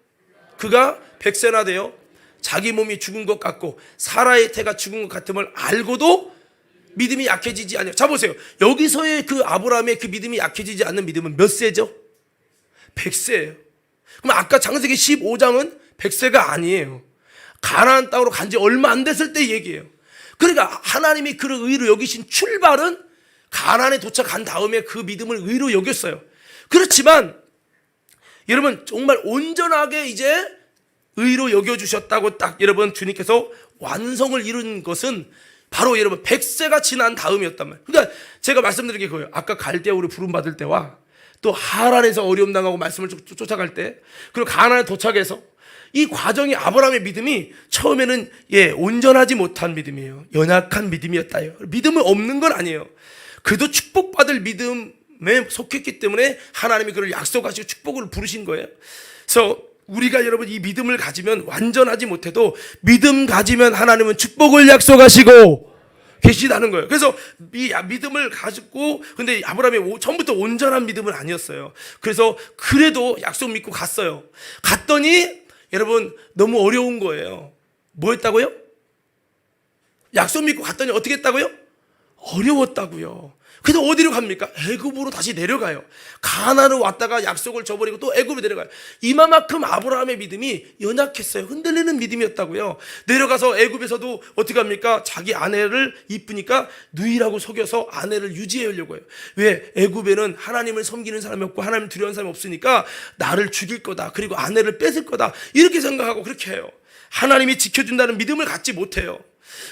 그가 100세나 되어 자기 몸이 죽은 것 같고 사라의 태가 죽은 것 같음을 알고도 믿음이 약해지지 않아요. 자 보세요. 여기서의 그 아브라함의 그 믿음이 약해지지 않는 믿음은 몇 세죠? 100세예요. 그럼 아까 창세기 15장은 100세가 아니에요. 가나안 땅으로 간 지 얼마 안 됐을 때 얘기예요. 그러니까 하나님이 그를 의로 여기신 출발은 가나안에 도착한 다음에 그 믿음을 의로 여겼어요. 그렇지만 여러분 정말 온전하게 이제 의로 여겨주셨다고 딱 여러분 주님께서 완성을 이룬 것은 바로 여러분 100세가 지난 다음이었단 말이에요. 그러니까 제가 말씀드린 게 그거예요. 아까 갈대아우로 부름받을 때와 또 하란에서 어려움 당하고 말씀을 쫓아갈 때, 그리고 가나안에 도착해서 이 과정이 아브라함의 믿음이 처음에는 온전하지 못한 믿음이에요. 연약한 믿음이었다요. 믿음은 없는 건 아니에요. 그도 축복받을 믿음에 속했기 때문에 하나님이 그를 약속하시고 축복을 부르신 거예요. 그래서 우리가 여러분 이 믿음을 가지면 완전하지 못해도 믿음 가지면 하나님은 축복을 약속하시고 계시다는 거예요. 그래서 이 믿음을 가지고, 근데 아브라함이 처음부터 온전한 믿음은 아니었어요. 그래서 그래도 약속 믿고 갔어요. 갔더니 여러분 너무 어려운 거예요. 뭐 했다고요? 약속 믿고 갔더니 어떻게 했다고요? 어려웠다고요. 그래서 어디로 갑니까? 애굽으로 다시 내려가요. 가나안으로 왔다가 약속을 저버리고 또 애굽으로 내려가요. 이만큼 아브라함의 믿음이 연약했어요. 흔들리는 믿음이었다고요. 내려가서 애굽에서도 어떻게 합니까? 자기 아내를 이쁘니까 누이라고 속여서 아내를 유지하려고 해요. 왜? 애굽에는 하나님을 섬기는 사람이 없고 하나님을 두려워하는 사람이 없으니까 나를 죽일 거다, 그리고 아내를 뺏을 거다, 이렇게 생각하고 그렇게 해요. 하나님이 지켜준다는 믿음을 갖지 못해요.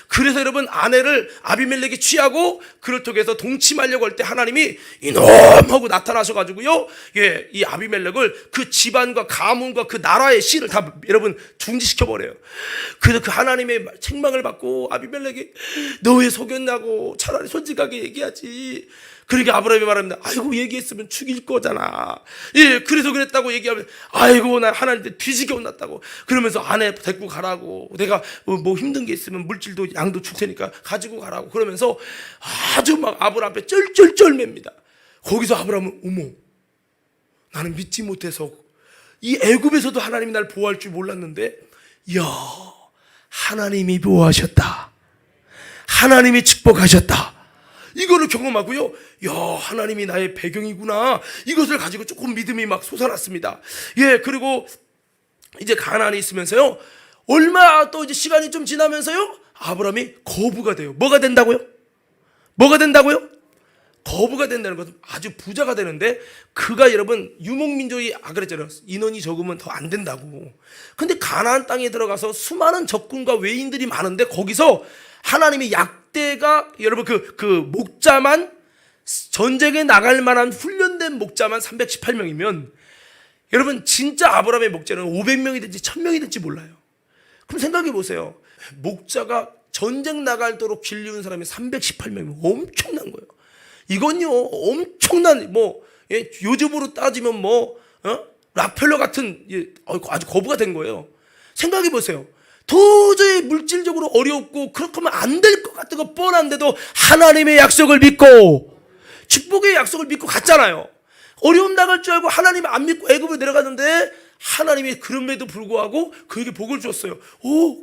그래서 여러분 아내를 아비멜렉이 취하고 그를 통해서 동침하려고 할 때 하나님이 이놈 하고 나타나셔가지고요, 이 아비멜렉을 그 집안과 가문과 그 나라의 씨를 다 여러분 중지시켜버려요. 그래서 그 하나님의 책망을 받고 아비멜렉이 너 왜 속였냐고 차라리 솔직하게 얘기하지. 그러니까 아브라함이 말합니다. 아이고 얘기했으면 죽일 거잖아. 그래서 그랬다고 얘기하면 아이고 나 하나님한테 뒤지게 혼났다고. 그러면서 아내 데리고 가라고, 내가 뭐 힘든 게 있으면 물질도 양도 줄 테니까 가지고 가라고 그러면서 아주 막 아브라함 앞에 쩔쩔쩔 맵니다. 거기서 아브라함은 어머, 나는 믿지 못해서 이 애굽에서도 하나님이 날 보호할 줄 몰랐는데, 이야, 하나님이 보호하셨다, 하나님이 축복하셨다, 이거를 경험하고요, 야, 하나님이 나의 배경이구나, 이것을 가지고 조금 믿음이 막 솟아났습니다. 그리고 이제 가나안에 있으면서요, 얼마 또 이제 시간이 좀 지나면서요, 아브라함이 거부가 돼요. 뭐가 된다고요? 뭐가 된다고요? 거부가 된다는 것은 아주 부자가 되는데, 그가 여러분 유목민족이 그랬잖아요. 인원이 적으면 더 안 된다고. 근데 가나안 땅에 들어가서 수많은 적군과 외인들이 많은데, 거기서 하나님이 약대가 여러분 그 목자만, 전쟁에 나갈 만한 훈련된 목자만 318명이면 여러분 진짜 아브라함의 목자는 500명이 될지 1000명이 될지 몰라요. 그럼 생각해 보세요. 목자가 전쟁 나갈도록 길리운 사람이 318명이면 엄청난 거예요. 이건요 엄청난, 요즘으로 따지면 락펠러 같은, 아주 거부가 된 거예요. 생각해 보세요. 도저히 물질적으로 어렵고 그렇게 하면 안 될 것 같은 거 뻔한데도 하나님의 약속을 믿고 축복의 약속을 믿고 갔잖아요. 어려움 나갈 줄 알고 하나님 안 믿고 애굽으로 내려갔는데 하나님이 그럼에도 불구하고 그에게 복을 줬어요.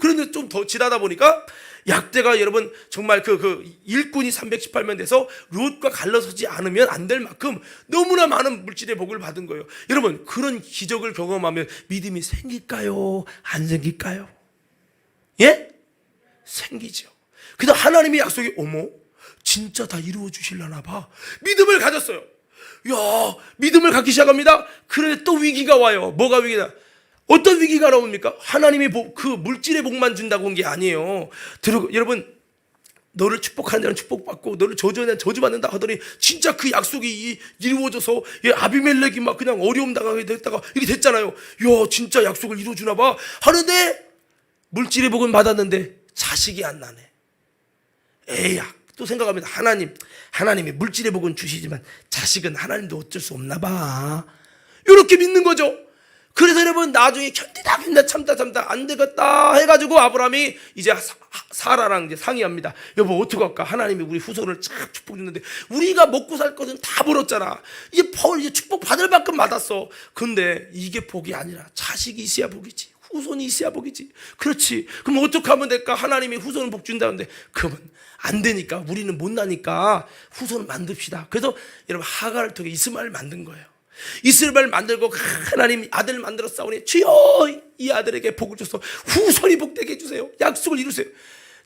그런데 좀 더 지나다 보니까 약대가 여러분 정말 그 일꾼이 318명 돼서 롯과 갈라서지 않으면 안 될 만큼 너무나 많은 물질의 복을 받은 거예요. 여러분 그런 기적을 경험하면 믿음이 생길까요? 안 생길까요? 생기죠. 그래서 하나님의 약속이 어머 진짜 다 이루어 주실라나 봐. 믿음을 가졌어요. 야, 믿음을 갖기 시작합니다. 그런데 또 위기가 와요. 뭐가 위기다? 어떤 위기가 나옵니까? 하나님이 그 물질의 복만 준다고 온 게 아니에요. 여러분 너를 축복하는 자는 축복받고 너를 저주하는 자는 저주받는다 하더니 진짜 그 약속이 이루어져서 아비멜렉이 막 그냥 어려움 당하게 됐다가 이렇게 됐잖아요. 야, 진짜 약속을 이루어주나 봐 하는데 물질의 복은 받았는데 자식이 안 나네. 에야, 또 생각합니다. 하나님이 물질의 복은 주시지만 자식은 하나님도 어쩔 수 없나 봐. 이렇게 믿는 거죠. 그래서 여러분 나중에 견디다 참다 안 되겠다 해가지고 아브라함이 이제 사라랑 이제 상의합니다. 여보 어떻게 할까? 하나님이 우리 후손을 참 축복 주는데 우리가 먹고 살 것은 다 벌었잖아. 이제 축복 받을 만큼 받았어. 근데 이게 복이 아니라 자식이 있어야 복이지, 후손이 있어야 복이지. 그렇지. 그럼 어떻게 하면 될까? 하나님이 후손을 복 준다는데 그러면 안 되니까, 우리는 못나니까 후손을 만듭시다. 그래서 여러분 하갈을 통해 이스마엘을 만든 거예요. 이스마엘을 만들고 하나님 아들을 만들어 싸우니 주여 이 아들에게 복을 줘서 후손이 복되게 해주세요. 약속을 이루세요.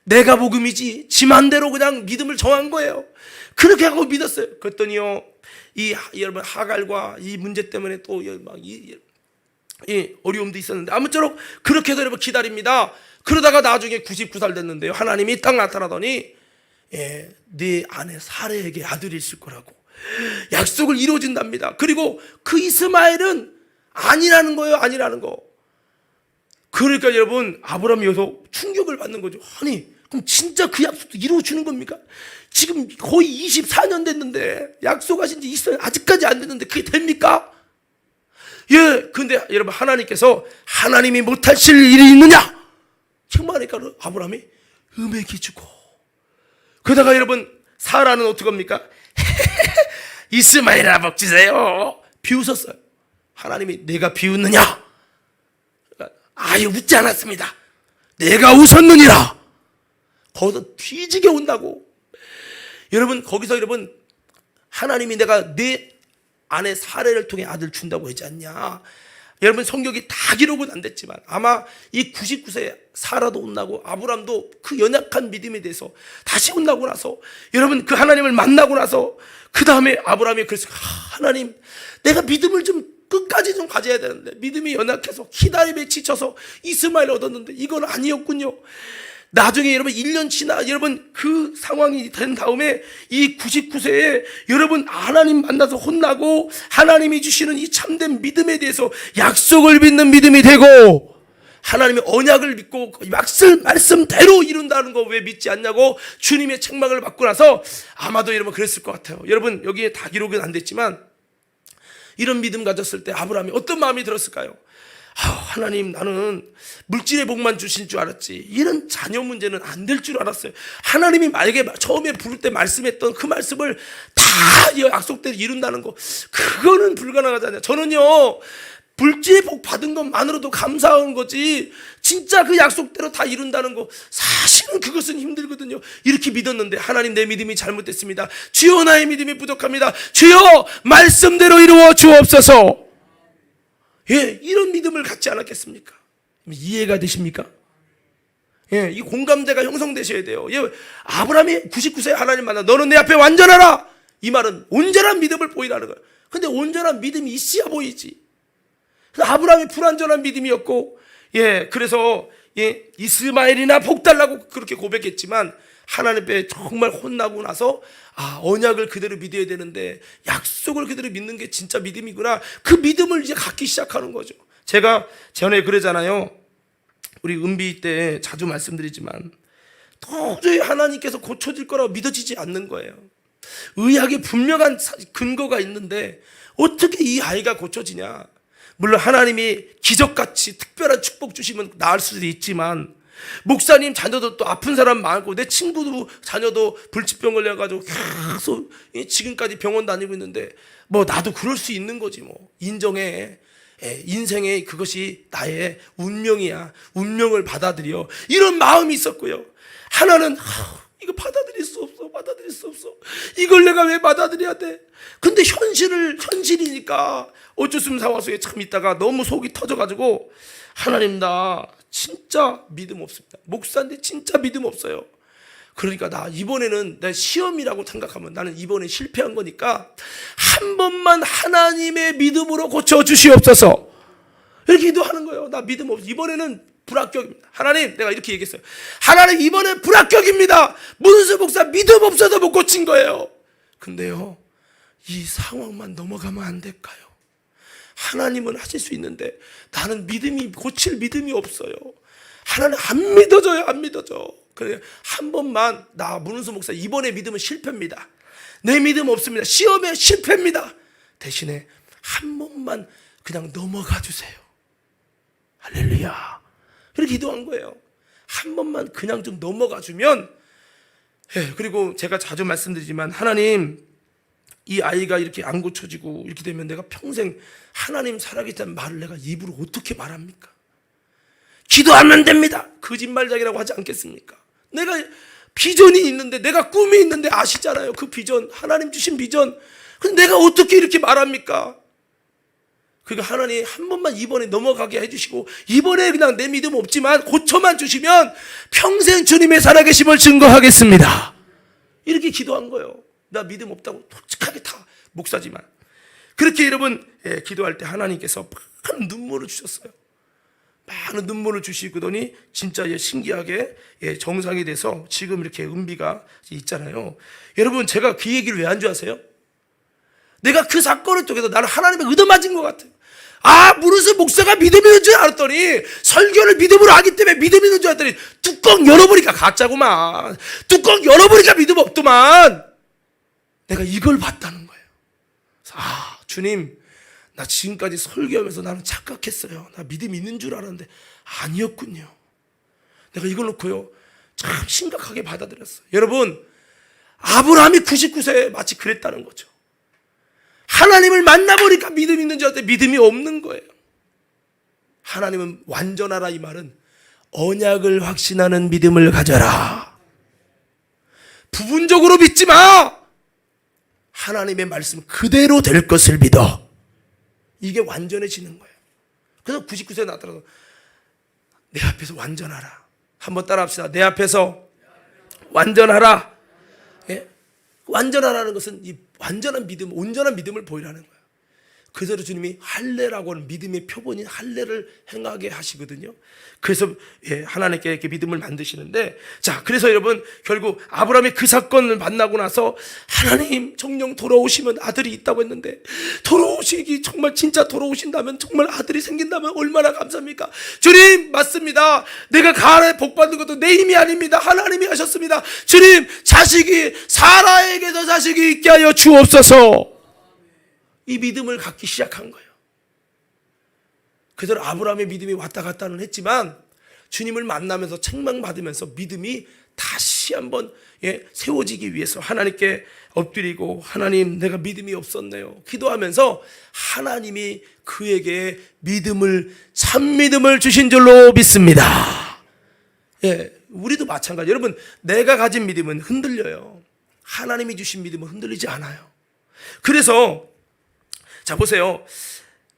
내가 복음이지 지 맘대로 그냥 믿음을 정한 거예요. 그렇게 하고 믿었어요. 그랬더니요 여러분 하갈과 이 문제 때문에 또 어려움도 있었는데 아무쪼록 그렇게 해서 여러분 기다립니다. 그러다가 나중에 99살 됐는데요, 하나님이 딱 나타나더니 네 아내 사레에게 아들이 있을 거라고 약속을 이루어진답니다. 그리고 그 이스마엘은 아니라는 거예요. 아니라는 거. 그러니까 여러분, 아브라함이 여기서 충격을 받는 거죠. 아니 그럼 진짜 그 약속도 이루어주는 겁니까? 지금 거의 24년 됐는데, 약속하신 지 있어요. 아직까지 안 됐는데 그게 됩니까? 근데 여러분, 하나님께서 하나님이 못하실 일이 있느냐? 정말이니까 아브라함이 음액이 주고, 그러다가 여러분, 사라는 어떻게 합니까? 이스마엘아 먹지세요. 비웃었어요. 하나님이 내가 비웃느냐? 아예 웃지 않았습니다. 내가 웃었느니라. 거기서 뒤지게 온다고. 여러분, 거기서 여러분, 하나님이 내가 내 아내 사례를 통해 아들 준다고 하지 않냐? 여러분, 성경이 다 기록은 안 됐지만 아마 이 99세 사라도 혼나고 아브람도 그 연약한 믿음에 대해서 다시 혼나고 나서, 여러분, 그 하나님을 만나고 나서 그 다음에 아브람이 그래서 하나님, 내가 믿음을 좀 끝까지 좀 가져야 되는데 믿음이 연약해서 기다림에 지쳐서 이스마엘을 얻었는데 이건 아니었군요. 나중에 여러분 1년 지나 여러분 그 상황이 된 다음에 이 99세에 여러분 하나님 만나서 혼나고 하나님이 주시는 이 참된 믿음에 대해서 약속을 믿는 믿음이 되고, 하나님의 언약을 믿고 말씀대로 이룬다는 거 왜 믿지 않냐고 주님의 책망을 받고 나서 아마도 여러분 그랬을 것 같아요. 여러분, 여기에 다 기록은 안 됐지만 이런 믿음 가졌을 때 아브라함이 어떤 마음이 들었을까요? 하나님, 나는 물질의 복만 주신 줄 알았지 이런 자녀 문제는 안 될 줄 알았어요. 하나님이 만약에 처음에 부를 때 말씀했던 그 말씀을 다 약속대로 이룬다는 거, 그거는 불가능하잖아요. 저는요, 물질의 복 받은 것만으로도 감사한 거지 진짜 그 약속대로 다 이룬다는 거 사실은 그것은 힘들거든요. 이렇게 믿었는데 하나님, 내 믿음이 잘못됐습니다. 주여, 나의 믿음이 부족합니다. 주여, 말씀대로 이루어 주옵소서. 이런 믿음을 갖지 않았겠습니까? 이해가 되십니까? 이 공감대가 형성되셔야 돼요. 아브라함이 99세에 하나님 만나 너는 내 앞에 완전하라, 이 말은 온전한 믿음을 보이라는 거예요. 근데 온전한 믿음이 있어야 보이지. 아브라함이 불완전한 믿음이었고, 그래서 이스마엘이나 복 달라고 그렇게 고백했지만 하나님 앞에 정말 혼나고 나서 언약을 그대로 믿어야 되는데 약속을 그대로 믿는 게 진짜 믿음이구나, 그 믿음을 이제 갖기 시작하는 거죠. 제가 전에 그러잖아요. 우리 은비 때 자주 말씀드리지만 도저히 하나님께서 고쳐질 거라고 믿어지지 않는 거예요. 의학에 분명한 근거가 있는데 어떻게 이 아이가 고쳐지냐? 물론 하나님이 기적같이 특별한 축복 주시면 나을 수도 있지만, 목사님 자녀도 또 아픈 사람 많고 내 친구도 자녀도 불치병 걸려가지고 계속 지금까지 병원 다니고 있는데 뭐 나도 그럴 수 있는 거지, 뭐 인정해. 인생에 그것이 나의 운명이야. 운명을 받아들여. 이런 마음이 있었고요. 하나는 이거 받아들일 수 없어. 이걸 내가 왜 받아들여야 돼? 근데 현실이니까 어쩔 수 없는 상황 속에 참 있다가 너무 속이 터져가지고, 하나님, 나 진짜 믿음 없습니다. 목사인데 진짜 믿음 없어요. 그러니까 나 이번에는 내 시험이라고 생각하면 나는 이번에 실패한 거니까 한 번만 하나님의 믿음으로 고쳐주시옵소서. 이렇게 기도하는 거예요. 나 믿음 없어. 이번에는 불합격입니다. 하나님, 내가 이렇게 얘기했어요. 하나님, 이번엔 불합격입니다. 문수 목사 믿음 없어서 못 고친 거예요. 근데요, 이 상황만 넘어가면 안 될까요? 하나님은 하실 수 있는데 나는 고칠 믿음이 없어요. 하나님 안 믿어져요. 그래, 한 번만, 나 문은수 목사 이번에 믿음은 실패입니다. 내 믿음 없습니다. 시험에 실패입니다. 대신에 한 번만 그냥 넘어가 주세요. 할렐루야. 이렇게 기도한 거예요. 한 번만 그냥 좀 넘어가 주면. 그리고 제가 자주 말씀드리지만, 하나님, 이 아이가 이렇게 안 고쳐지고 이렇게 되면 내가 평생 하나님 살아계시다는 말을 내가 입으로 어떻게 말합니까? 기도하면 됩니다. 거짓말장이라고 하지 않겠습니까? 내가 비전이 있는데, 내가 꿈이 있는데 아시잖아요. 그 비전, 하나님 주신 비전. 근데 내가 어떻게 이렇게 말합니까? 그러니까 하나님 한 번만 이번에 넘어가게 해주시고, 이번에 그냥 내 믿음 없지만 고쳐만 주시면 평생 주님의 살아계심을 증거하겠습니다. 이렇게 기도한 거예요. 나 믿음 없다고 솔직하게 다 목사지만. 그렇게 여러분 기도할 때 하나님께서 많은 눈물을 주셨어요. 많은 눈물을 주시더니 진짜 신기하게 정상이 돼서 지금 이렇게 은비가 있잖아요. 여러분, 제가 그 얘기를 왜 한 줄 아세요? 내가 그 사건을 통해서 나는 하나님의 얻어맞은 것 같아요. 무릇은 목사가 믿음이 있는 줄 알았더니, 설교를 믿음으로 하기 때문에 믿음이 있는 줄 알았더니 뚜껑 열어보니까 가짜구만. 뚜껑 열어보니까 믿음 없더만. 내가 이걸 봤다는 거예요. 주님, 나 지금까지 설교하면서 나는 착각했어요. 나 믿음 있는 줄 알았는데 아니었군요. 내가 이걸 놓고요, 참 심각하게 받아들였어요. 여러분, 아브라함이 99세에 마치 그랬다는 거죠. 하나님을 만나보니까 믿음이 있는 줄 알았는데 믿음이 없는 거예요. 하나님은 완전하라, 이 말은 언약을 확신하는 믿음을 가져라. 부분적으로 믿지 마. 하나님의 말씀 그대로 될 것을 믿어. 이게 완전해지는 거예요. 그래서 99세 나타나서 내 앞에서 완전하라. 한번 따라합시다. 내 앞에서 완전하라. 완전하라는 것은 이 완전한 믿음, 온전한 믿음을 보이라는 거예요. 그대로 주님이 할례라고 하는 믿음의 표본인 할례를 행하게 하시거든요. 그래서 하나님께 이렇게 믿음을 만드시는데, 자, 그래서 여러분, 결국 아브라함이 그 사건을 만나고 나서 하나님 정령 돌아오시면 아들이 있다고 했는데, 돌아오시기 정말 진짜 돌아오신다면, 정말 아들이 생긴다면 얼마나 감사합니까? 주님, 맞습니다. 내가 가나안에 복 받는 것도 내 힘이 아닙니다. 하나님이 하셨습니다. 주님, 자식이 사라에게서 자식이 있게 하여 주옵소서. 이 믿음을 갖기 시작한 거예요. 그대로 아브라함의 믿음이 왔다 갔다는 했지만, 주님을 만나면서 책망받으면서 믿음이 다시 한번 세워지기 위해서 하나님께 엎드리고, 하나님, 내가 믿음이 없었네요, 기도하면서 하나님이 그에게 믿음을, 참 믿음을 주신 줄로 믿습니다. 우리도 마찬가지. 여러분, 내가 가진 믿음은 흔들려요. 하나님이 주신 믿음은 흔들리지 않아요. 그래서 자, 보세요.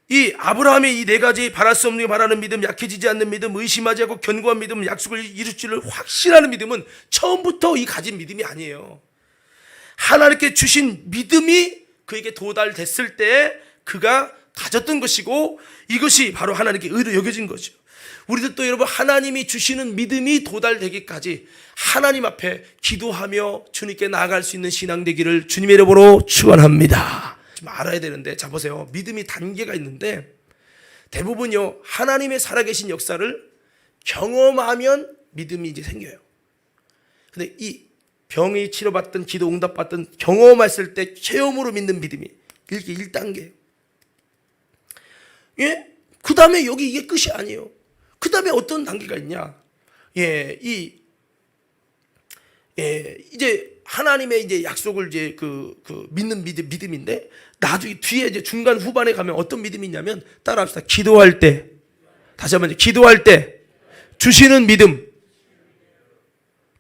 이 아브라함의 이 네 가지, 바랄 수 없는 게 바라는 믿음, 약해지지 않는 믿음, 의심하지 않고 견고한 믿음, 약속을 이룰 줄을 확신하는 믿음은 처음부터 이 가진 믿음이 아니에요. 하나님께 주신 믿음이 그에게 도달됐을 때 그가 가졌던 것이고, 이것이 바로 하나님께 의로 여겨진 거죠. 우리도 또 여러분, 하나님이 주시는 믿음이 도달되기까지 하나님 앞에 기도하며 주님께 나아갈 수 있는 신앙 되기를 주님의 이름으로 축원합니다. 좀 알아야 되는데, 자, 보세요. 믿음이 단계가 있는데, 대부분요, 하나님의 살아계신 역사를 경험하면 믿음이 이제 생겨요. 근데 이 병이 치료받든 기도 응답받든 경험했을 때 체험으로 믿는 믿음이 이렇게 1단계예요. 그 다음에 여기 이게 끝이 아니에요. 그 다음에 어떤 단계가 있냐? 이제 하나님의 이제 약속을 이제 믿는 믿음인데, 나중에 뒤에 이제 중간 후반에 가면 어떤 믿음이 있냐면, 따라합시다. 기도할 때, 다시 한번, 기도할 때 주시는 믿음.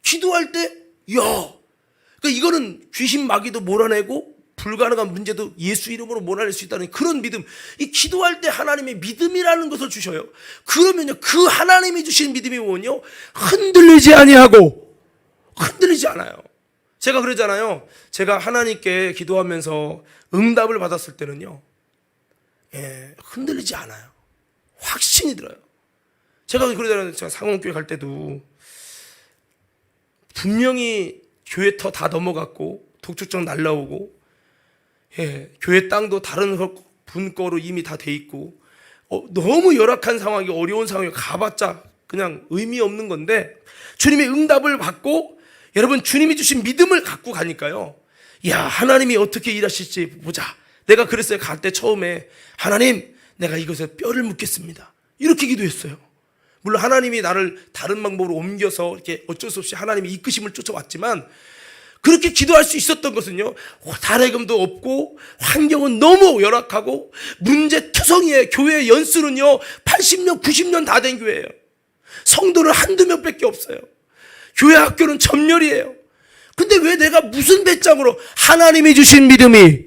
기도할 때, 그러니까 이거는 귀신 마귀도 몰아내고 불가능한 문제도 예수 이름으로 몰아낼 수 있다는 그런 믿음. 이 기도할 때 하나님의 믿음이라는 것을 주셔요. 그러면요, 그 하나님이 주신 믿음이 뭐냐? 흔들리지 아니하고, 흔들리지 않아요. 제가 그러잖아요. 제가 하나님께 기도하면서 응답을 받았을 때는요, 흔들리지 않아요. 확신이 들어요. 제가 그러잖아요. 제가 상원교회 갈 때도 분명히 교회 터 다 넘어갔고 독촉장 날라오고, 교회 땅도 다른 분 거로 이미 다 돼 있고, 너무 열악한 상황이, 어려운 상황이 가봤자 그냥 의미 없는 건데, 주님의 응답을 받고, 여러분, 주님이 주신 믿음을 갖고 가니까요, 하나님이 어떻게 일하실지 보자. 내가 그랬어요. 갈 때 처음에, 하나님, 내가 이것에 뼈를 묻겠습니다, 이렇게 기도했어요. 물론 하나님이 나를 다른 방법으로 옮겨서 이렇게 어쩔 수 없이 하나님의 이끄심을 쫓아왔지만, 그렇게 기도할 수 있었던 것은요, 다래금도 없고 환경은 너무 열악하고 문제투성이에요. 교회 연수는요 80년 90년 다 된 교회예요. 성도는 한두 명밖에 없어요. 교회 학교는 점멸이에요. 근데 왜 내가 무슨 배짱으로, 하나님이 주신 믿음이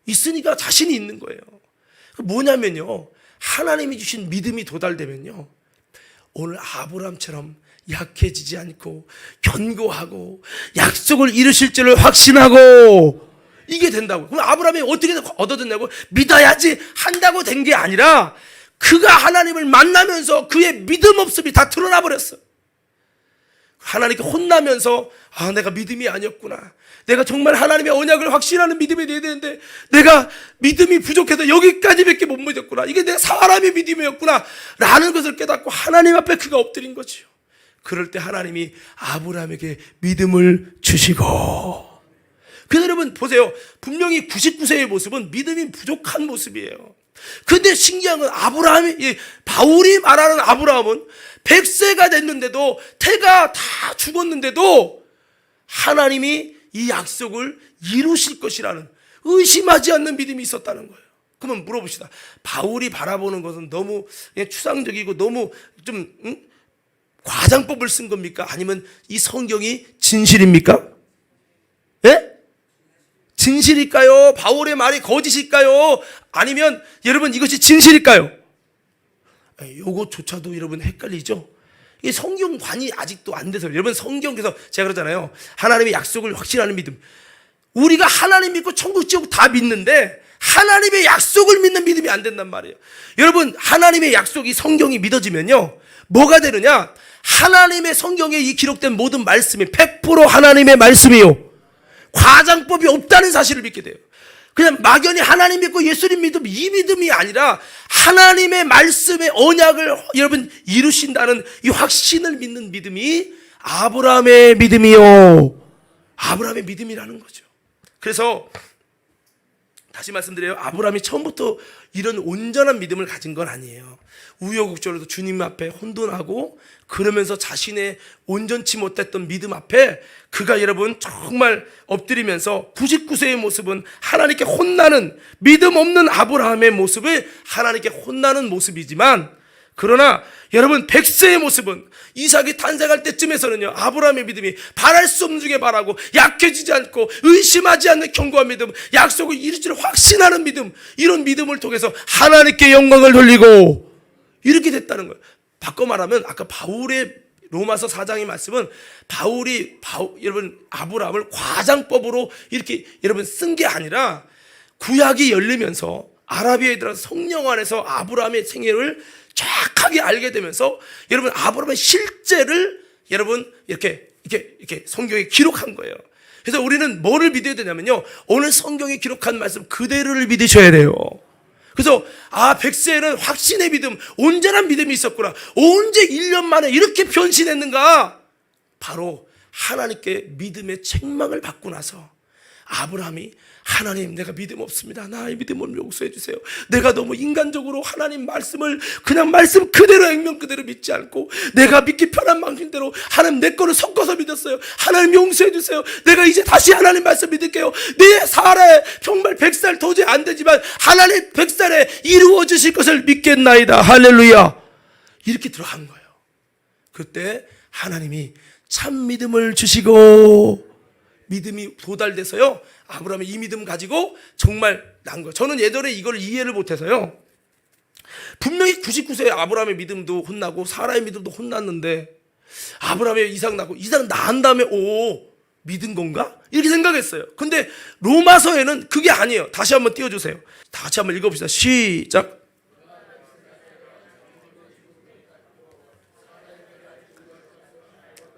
있으니까 자신이 있는 거예요. 뭐냐면요, 하나님이 주신 믿음이 도달되면요, 오늘 아브라함처럼 약해지지 않고 견고하고 약속을 이루실 줄을 확신하고 이게 된다고. 그럼 아브라함이 어떻게 얻어졌냐고? 믿어야지 한다고 된 게 아니라 그가 하나님을 만나면서 그의 믿음 없음이 다 드러나 버렸어. 하나님께 혼나면서 내가 믿음이 아니었구나. 내가 정말 하나님의 언약을 확신하는 믿음이 돼야 되는데 내가 믿음이 부족해서 여기까지밖에 못 믿었구나. 이게 내가 사람의 믿음이었구나 라는 것을 깨닫고 하나님 앞에 그가 엎드린 거지요. 그럴 때 하나님이 아브라함에게 믿음을 주시고. 그래서 여러분 보세요. 분명히 99세의 모습은 믿음이 부족한 모습이에요. 근데 신기한 건 바울이 말하는 아브라함은 100세가 됐는데도 태가 다 죽었는데도 하나님이 이 약속을 이루실 것이라는 의심하지 않는 믿음이 있었다는 거예요. 그러면 물어봅시다. 바울이 바라보는 것은 너무 추상적이고 너무 좀 과장법을 쓴 겁니까? 아니면 이 성경이 진실입니까? 예? 진실일까요? 바울의 말이 거짓일까요? 아니면 여러분 이것이 진실일까요? 요것조차도 여러분 헷갈리죠? 이 성경관이 아직도 안 돼서 여러분 성경에서 제가 그러잖아요. 하나님의 약속을 확신하는 믿음. 우리가 하나님 믿고 천국 지옥 다 믿는데 하나님의 약속을 믿는 믿음이 안 된단 말이에요. 여러분 하나님의 약속이 성경이 믿어지면요 뭐가 되느냐? 하나님의 성경에 이 기록된 모든 말씀이 100% 하나님의 말씀이요 과장법이 없다는 사실을 믿게 돼요. 그냥 막연히 하나님 믿고 예수님 믿음 이 믿음이 아니라 하나님의 말씀의 언약을 여러분 이루신다는 이 확신을 믿는 믿음이 아브라함의 믿음이요 아브라함의 믿음이라는 거죠. 그래서 다시 말씀드려요. 아브라함이 처음부터 이런 온전한 믿음을 가진 건 아니에요. 우여곡절로도 주님 앞에 혼돈하고 그러면서 자신의 온전치 못했던 믿음 앞에 그가 여러분 정말 엎드리면서 99세의 모습은 하나님께 혼나는 믿음 없는 아브라함의 모습을 하나님께 혼나는 모습이지만 그러나 여러분 100세의 모습은 이삭이 탄생할 때쯤에서는요 아브라함의 믿음이 바랄 수 없는 중에 바라고 약해지지 않고 의심하지 않는 견고한 믿음 약속을 이룰 줄 확신하는 믿음 이런 믿음을 통해서 하나님께 영광을 돌리고 이렇게 됐다는 거예요. 바꿔 말하면 아까 바울의 로마서 4장의 말씀은 여러분 아브라함을 과장법으로 이렇게 여러분 쓴 게 아니라 구약이 열리면서 아라비아에 들어서 성령 안에서 아브라함의 생애를 정확하게 알게 되면서 여러분 아브라함의 실제를 여러분 이렇게 성경에 기록한 거예요. 그래서 우리는 뭐를 믿어야 되냐면요 오늘 성경에 기록한 말씀 그대로를 믿으셔야 돼요. 그래서 100세에는 확신의 믿음 온전한 믿음이 있었구나. 언제 1년 만에 이렇게 변신했는가? 바로 하나님께 믿음의 책망을 받고 나서 아브라함이 하나님 내가 믿음 없습니다. 나의 믿음을 용서해 주세요. 내가 너무 인간적으로 하나님 말씀을 그냥 말씀 그대로 액면 그대로 믿지 않고 내가 믿기 편한 방식대로 하나님 내 거를 섞어서 믿었어요. 하나님 용서해 주세요. 내가 이제 다시 하나님 말씀 믿을게요. 내 살에 정말 100살 도저히 안 되지만 하나님 100살에 이루어 주실 것을 믿겠나이다. 할렐루야. 이렇게 들어간 거예요. 그때 하나님이 참 믿음을 주시고 믿음이 도달돼서요 아브라함이 이 믿음 가지고 정말 난 거예요. 저는 예전에 이걸 이해를 못해서요 분명히 99세의 아브라함의 믿음도 혼나고 사라의 믿음도 혼났는데 아브라함의 이삭 낳고 이삭 낳은 다음에 믿은 건가? 이렇게 생각했어요. 근데 로마서에는 그게 아니에요. 다시 한번 띄워주세요. 다시 한번 읽어봅시다. 시작.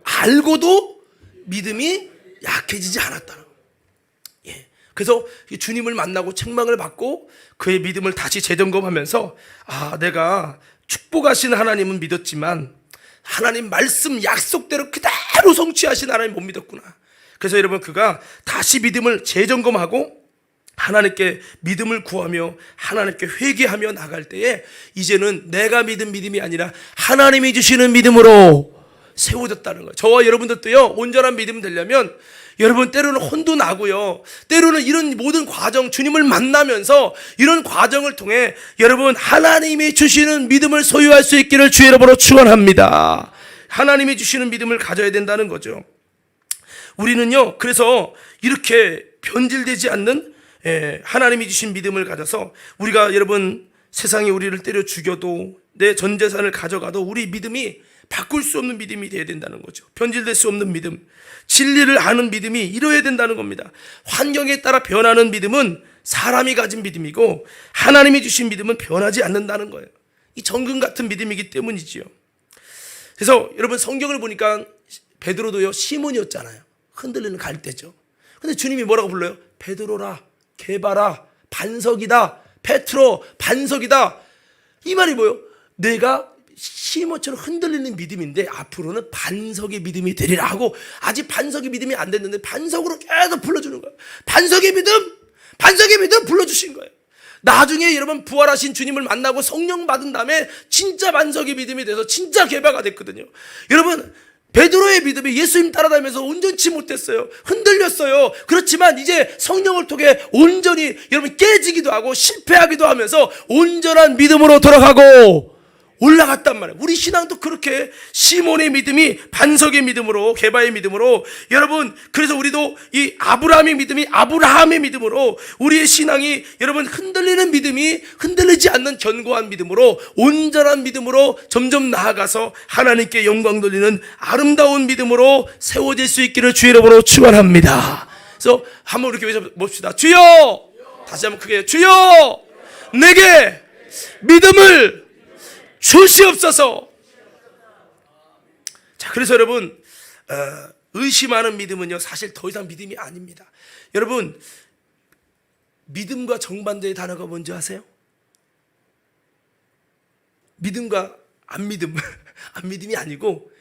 알고도 믿음이 약해지지 않았다는 거예요. 그래서 주님을 만나고 책망을 받고 그의 믿음을 다시 재점검하면서 내가 축복하신 하나님은 믿었지만 하나님 말씀 약속대로 그대로 성취하신 하나님 못 믿었구나. 그래서 여러분 그가 다시 믿음을 재점검하고 하나님께 믿음을 구하며 하나님께 회개하며 나갈 때에 이제는 내가 믿은 믿음이 아니라 하나님이 주시는 믿음으로 세워졌다는 거예요. 저와 여러분들도요 온전한 믿음 되려면 여러분 때로는 혼도 나고요 때로는 이런 모든 과정 주님을 만나면서 이런 과정을 통해 여러분 하나님이 주시는 믿음을 소유할 수 있기를 주의 이름으로 축원합니다. 하나님이 주시는 믿음을 가져야 된다는 거죠. 우리는요 그래서 이렇게 변질되지 않는 하나님이 주신 믿음을 가져서 우리가 여러분 세상이 우리를 때려 죽여도 내 전 재산을 가져가도 우리 믿음이 바꿀 수 없는 믿음이 되어야 된다는 거죠. 변질될 수 없는 믿음, 진리를 아는 믿음이 이루어야 된다는 겁니다. 환경에 따라 변하는 믿음은 사람이 가진 믿음이고 하나님이 주신 믿음은 변하지 않는다는 거예요. 이 정금 같은 믿음이기 때문이지요. 그래서 여러분 성경을 보니까 베드로도요 시몬이었잖아요. 흔들리는 갈대죠. 근데 주님이 뭐라고 불러요? 베드로라, 게바라, 반석이다, 페트로, 반석이다. 이 말이 뭐예요? 내가 시몬처럼 흔들리는 믿음인데 앞으로는 반석의 믿음이 되리라 하고, 아직 반석의 믿음이 안 됐는데 반석으로 계속 불러주는 거예요. 반석의 믿음 불러주신 거예요. 나중에 여러분 부활하신 주님을 만나고 성령 받은 다음에 진짜 반석의 믿음이 돼서 진짜 개바가 됐거든요. 여러분 베드로의 믿음이 예수님 따라다니면서 온전치 못했어요. 흔들렸어요. 그렇지만 이제 성령을 통해 온전히 여러분 깨지기도 하고 실패하기도 하면서 온전한 믿음으로 돌아가고 올라갔단 말이에요. 우리 신앙도 그렇게 시몬의 믿음이 반석의 믿음으로, 게바의 믿음으로, 여러분 그래서 우리도 이 아브라함의 믿음이 아브라함의 믿음으로, 우리의 신앙이 여러분 흔들리는 믿음이 흔들리지 않는 견고한 믿음으로, 온전한 믿음으로 점점 나아가서 하나님께 영광 돌리는 아름다운 믿음으로 세워질 수 있기를 주의 이름으로 축원합니다. 그래서 한번 이렇게 외쳐봅시다. 주여! 다시 한번 크게, 주여! 내게 믿음을 주시옵소서. 자, 그래서 여러분 의심하는 믿음은요 사실 더 이상 믿음이 아닙니다. 여러분 믿음과 정반대의 단어가 뭔지 아세요? 믿음과 안 믿음 안 믿음이 아니고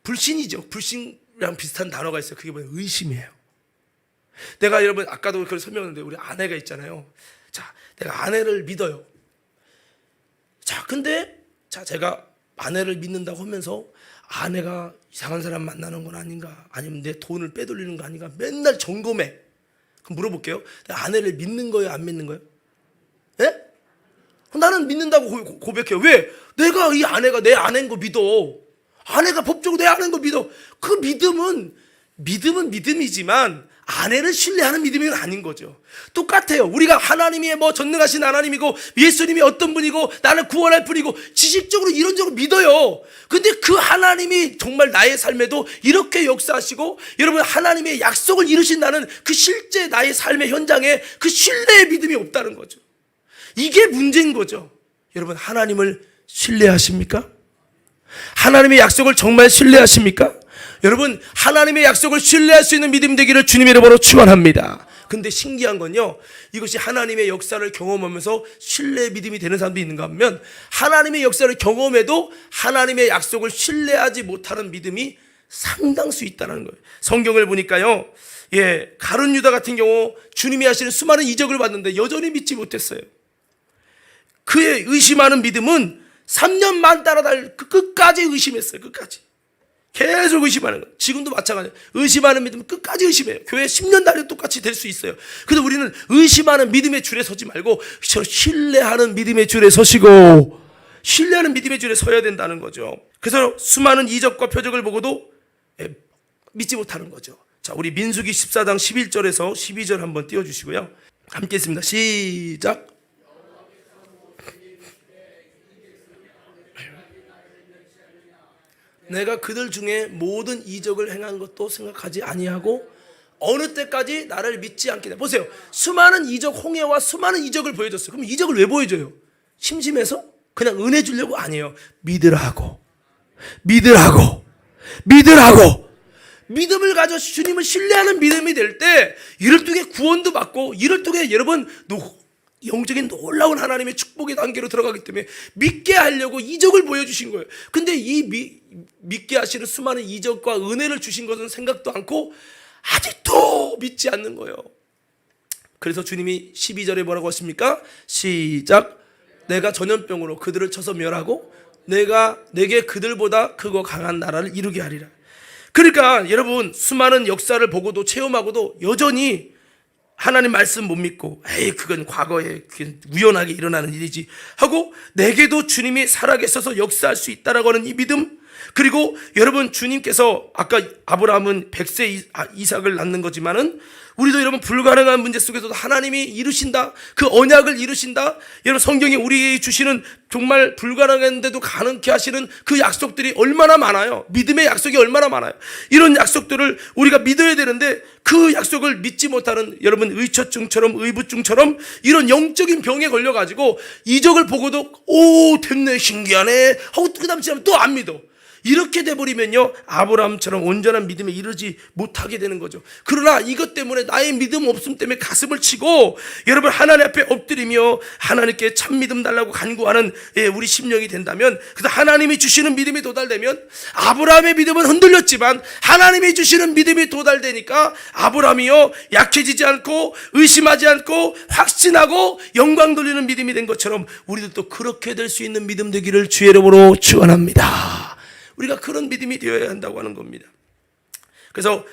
불신이죠. 불신이랑 비슷한 단어가 있어요. 그게 뭐예요? 의심이에요. 내가 여러분 아까도 그걸 설명했는데 우리 아내가 있잖아요. 자, 내가 아내를 믿어요. 자, 근데 제가 아내를 믿는다고 하면서 아내가 이상한 사람 만나는 건 아닌가, 아니면 내 돈을 빼돌리는 거 아닌가 맨날 점검해. 그럼 물어볼게요. 아내를 믿는 거예요, 안 믿는 거예요? 예? 나는 믿는다고 고백해요. 왜? 내가 이 아내가 내 아내인 거 믿어. 아내가 법적으로 내 아내인 거 믿어. 그 믿음은 믿음이지만 아내를 신뢰하는 믿음이 아닌 거죠. 똑같아요. 우리가 하나님이 뭐 전능하신 하나님이고 예수님이 어떤 분이고 나는 구원할 분이고 지식적으로 이론적으로 믿어요. 근데 그 하나님이 정말 나의 삶에도 이렇게 역사하시고 여러분 하나님의 약속을 이루신다는 그 실제 나의 삶의 현장에 그 신뢰의 믿음이 없다는 거죠. 이게 문제인 거죠. 여러분 하나님을 신뢰하십니까? 하나님의 약속을 정말 신뢰하십니까? 여러분 하나님의 약속을 신뢰할 수 있는 믿음 되기를 주님의 이름으로 축원합니다. 근데 신기한 건요, 이것이 하나님의 역사를 경험하면서 신뢰의 믿음이 되는 사람도 있는가 하면 하나님의 역사를 경험해도 하나님의 약속을 신뢰하지 못하는 믿음이 상당수 있다는 거예요. 성경을 보니까요, 가룟 유다 같은 경우 주님이 하시는 수많은 이적을 봤는데 여전히 믿지 못했어요. 그의 의심하는 믿음은 3년만 따라다닐 끝까지 의심했어요. 끝까지 계속 의심하는 거예요. 지금도 마찬가지예요. 의심하는 믿음은 끝까지 의심해요. 교회 10년 다녀도 똑같이 될 수 있어요. 그래서 우리는 의심하는 믿음의 줄에 서지 말고 신뢰하는 믿음의 줄에 서시고 신뢰하는 믿음의 줄에 서야 된다는 거죠. 그래서 수많은 이적과 표적을 보고도 믿지 못하는 거죠. 자, 우리 민수기 14장 11절에서 12절 한번 띄워주시고요. 함께 했습니다. 시작. 내가 그들 중에 모든 이적을 행한 것도 생각하지 아니하고 어느 때까지 나를 믿지 않게 돼. 보세요. 수많은 이적, 홍해와 수많은 이적을 보여줬어요. 그럼 이적을 왜 보여줘요? 심심해서? 그냥 은혜 주려고? 아니에요. 믿으라고. 믿음을 가져 주님을 신뢰하는 믿음이 될 때 이를 통해 구원도 받고 이를 통해 여러분 영적인 놀라운 하나님의 축복의 단계로 들어가기 때문에 믿게 하려고 이적을 보여주신 거예요. 근데 이 믿게 하시는 수많은 이적과 은혜를 주신 것은 생각도 않고 아직도 믿지 않는 거예요. 그래서 주님이 12절에 뭐라고 하십니까? 시작. 내가 전염병으로 그들을 쳐서 멸하고 내게 그들보다 크고 강한 나라를 이루게 하리라. 그러니까 여러분 수많은 역사를 보고도 체험하고도 여전히 하나님 말씀 못 믿고 그건 과거에 우연하게 일어나는 일이지 하고 내게도 주님이 살아계셔서 역사할 수 있다라고 하는 이 믿음, 그리고 여러분, 주님께서 아까 아브라함은 100세 이삭을 낳는 거지만은 우리도 여러분 불가능한 문제 속에서도 하나님이 이루신다, 그 언약을 이루신다. 여러분, 성경이 우리에게 주시는 정말 불가능한데도 가능케 하시는 그 약속들이 얼마나 많아요. 믿음의 약속이 얼마나 많아요. 이런 약속들을 우리가 믿어야 되는데 그 약속을 믿지 못하는 여러분, 의처증처럼 의부증처럼 이런 영적인 병에 걸려가지고 이적을 보고도 오 됐네, 신기하네 하고 그 다음 또 안 믿어. 이렇게 돼버리면요, 아브라함처럼 온전한 믿음에 이르지 못하게 되는 거죠. 그러나 이것 때문에, 나의 믿음 없음 때문에 가슴을 치고 여러분 하나님 앞에 엎드리며 하나님께 참 믿음 달라고 간구하는 우리 심령이 된다면, 그래서 하나님이 주시는 믿음이 도달되면, 아브라함의 믿음은 흔들렸지만 하나님이 주시는 믿음이 도달되니까 아브라함이요 약해지지 않고 의심하지 않고 확신하고 영광 돌리는 믿음이 된 것처럼 우리도 또 그렇게 될 수 있는 믿음 되기를 주의 이름으로 축원합니다. 우리가 그런 믿음이 되어야 한다고 하는 겁니다. 그래서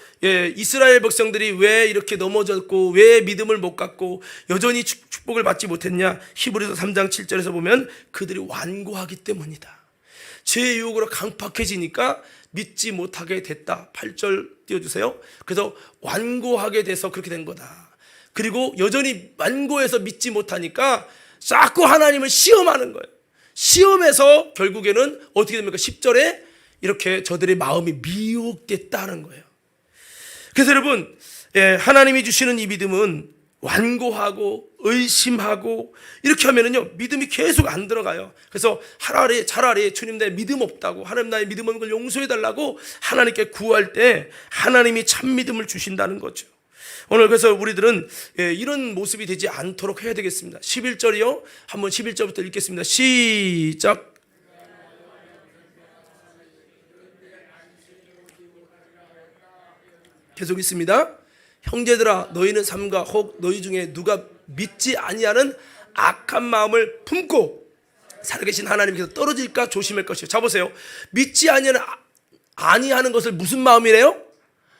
이스라엘 백성들이 왜 이렇게 넘어졌고 왜 믿음을 못 갖고 여전히 축복을 받지 못했냐, 히브리서 3장 7절에서 보면 그들이 완고하기 때문이다. 죄의 유혹으로 강팍해지니까 믿지 못하게 됐다. 8절 띄워주세요. 그래서 완고하게 돼서 그렇게 된 거다. 그리고 여전히 완고해서 믿지 못하니까 자꾸 하나님을 시험하는 거예요. 시험에서 결국에는 어떻게 됩니까? 10절에 이렇게 저들의 마음이 미혹됐다는 거예요. 그래서 여러분, 하나님이 주시는 이 믿음은 완고하고 의심하고 이렇게 하면은요 믿음이 계속 안 들어가요. 그래서 차라리 주님 내 믿음 없다고, 하나님 나의 믿음 없는 걸 용서해 달라고 하나님께 구할 때 하나님이 참 믿음을 주신다는 거죠. 오늘 그래서 우리들은 이런 모습이 되지 않도록 해야 되겠습니다. 11절이요, 한번 11절부터 읽겠습니다. 시작. 계속 있습니다. 형제들아, 너희는 삼가 혹 너희 중에 누가 믿지 아니하는 악한 마음을 품고 살아계신 하나님께서 떨어질까 조심할 것이요. 자 보세요. 믿지 아니하는 것을 무슨 마음이래요?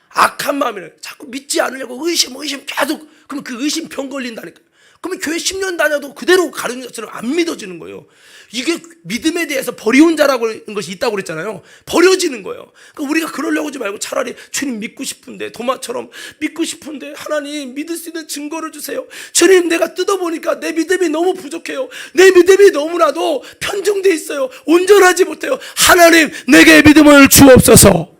악한 마음이래요. 자꾸 믿지 않으려고 의심 계속. 그러면 그 의심 병 걸린다니까요. 그러면 교회 10년 다녀도 그대로 가르친 것처럼 안 믿어지는 거예요. 이게 믿음에 대해서 버리운 자라고 하는 것이 있다고 그랬잖아요. 버려지는 거예요. 그러니까 우리가 그러려고 하지 말고 차라리 주님 믿고 싶은데, 도마처럼 믿고 싶은데 하나님 믿을 수 있는 증거를 주세요. 주님, 내가 뜯어보니까 내 믿음이 너무 부족해요. 내 믿음이 너무나도 편중돼 있어요. 온전하지 못해요. 하나님, 내게 믿음을 주옵소서.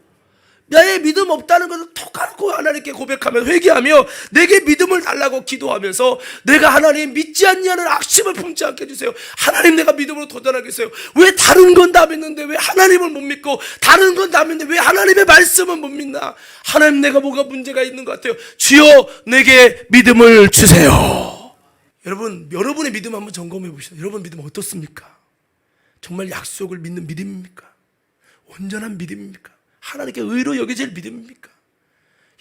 나의 믿음 없다는 것을 톡 까놓고 하나님께 고백하며 회개하며 내게 믿음을 달라고 기도하면서, 내가 하나님 믿지 않냐는 악심을 품지 않게 해주세요. 하나님, 내가 믿음으로 도전하게 해주세요. 왜 다른 건 다 믿는데 왜 하나님을 못 믿고, 다른 건 다 믿는데 왜 하나님의 말씀은 못 믿나? 하나님, 내가 뭐가 문제가 있는 것 같아요. 주여, 내게 믿음을 주세요. 여러분의 믿음 한번 점검해 보시죠. 여러분 믿음 어떻습니까? 정말 약속을 믿는 믿음입니까? 온전한 믿음입니까? 하나님께 의로 여겨질 믿음입니까?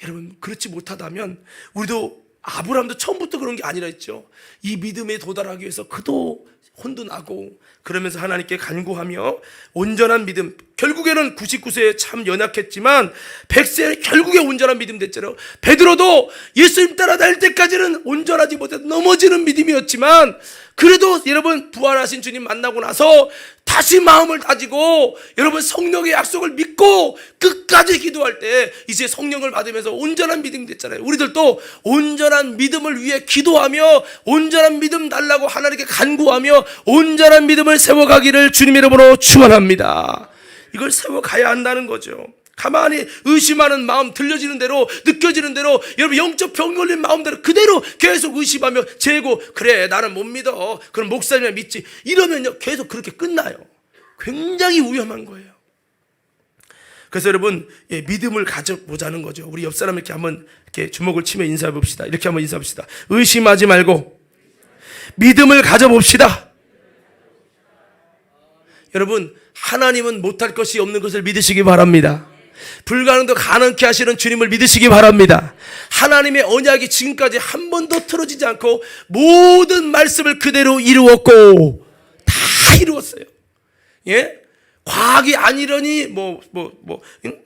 여러분, 그렇지 못하다면 우리도, 아브라함도 처음부터 그런 게 아니라 했죠. 이 믿음에 도달하기 위해서 그도 혼도 나고 그러면서 하나님께 간구하며 온전한 믿음, 결국에는 99세에 참 연약했지만 100세에 결국에 온전한 믿음 됐잖아요. 베드로도 예수님 따라 다닐 때까지는 온전하지 못해서 넘어지는 믿음이었지만, 그래도 여러분 부활하신 주님 만나고 나서 다시 마음을 다지고 여러분 성령의 약속을 믿고 끝까지 기도할 때 이제 성령을 받으면서 온전한 믿음이 됐잖아요. 우리들도 온전한 믿음을 위해 기도하며 온전한 믿음 달라고 하나님께 간구하며 온전한 믿음을 세워가기를 주님의 이름으로 축원합니다. 이걸 세워가야 한다는 거죠. 가만히 의심하는 마음, 들려지는 대로 느껴지는 대로 여러분 영적 병 걸린 마음대로 그대로 계속 의심하며 재고, 그래 나는 못 믿어, 그럼 목사님이 믿지, 이러면요 계속 그렇게 끝나요. 굉장히 위험한 거예요. 그래서 여러분 믿음을 가져보자는 거죠. 우리 옆 사람 이렇게 한번 이렇게 주먹을 치며 인사해 봅시다. 이렇게 한번 인사해 봅시다. 의심하지 말고 믿음을 가져봅시다. 여러분, 하나님은 못할 것이 없는 것을 믿으시기 바랍니다. 불가능도 가능케 하시는 주님을 믿으시기 바랍니다. 하나님의 언약이 지금까지 한 번도 틀어지지 않고 모든 말씀을 그대로 이루었고 다 이루었어요. 예? 과학이 아니려니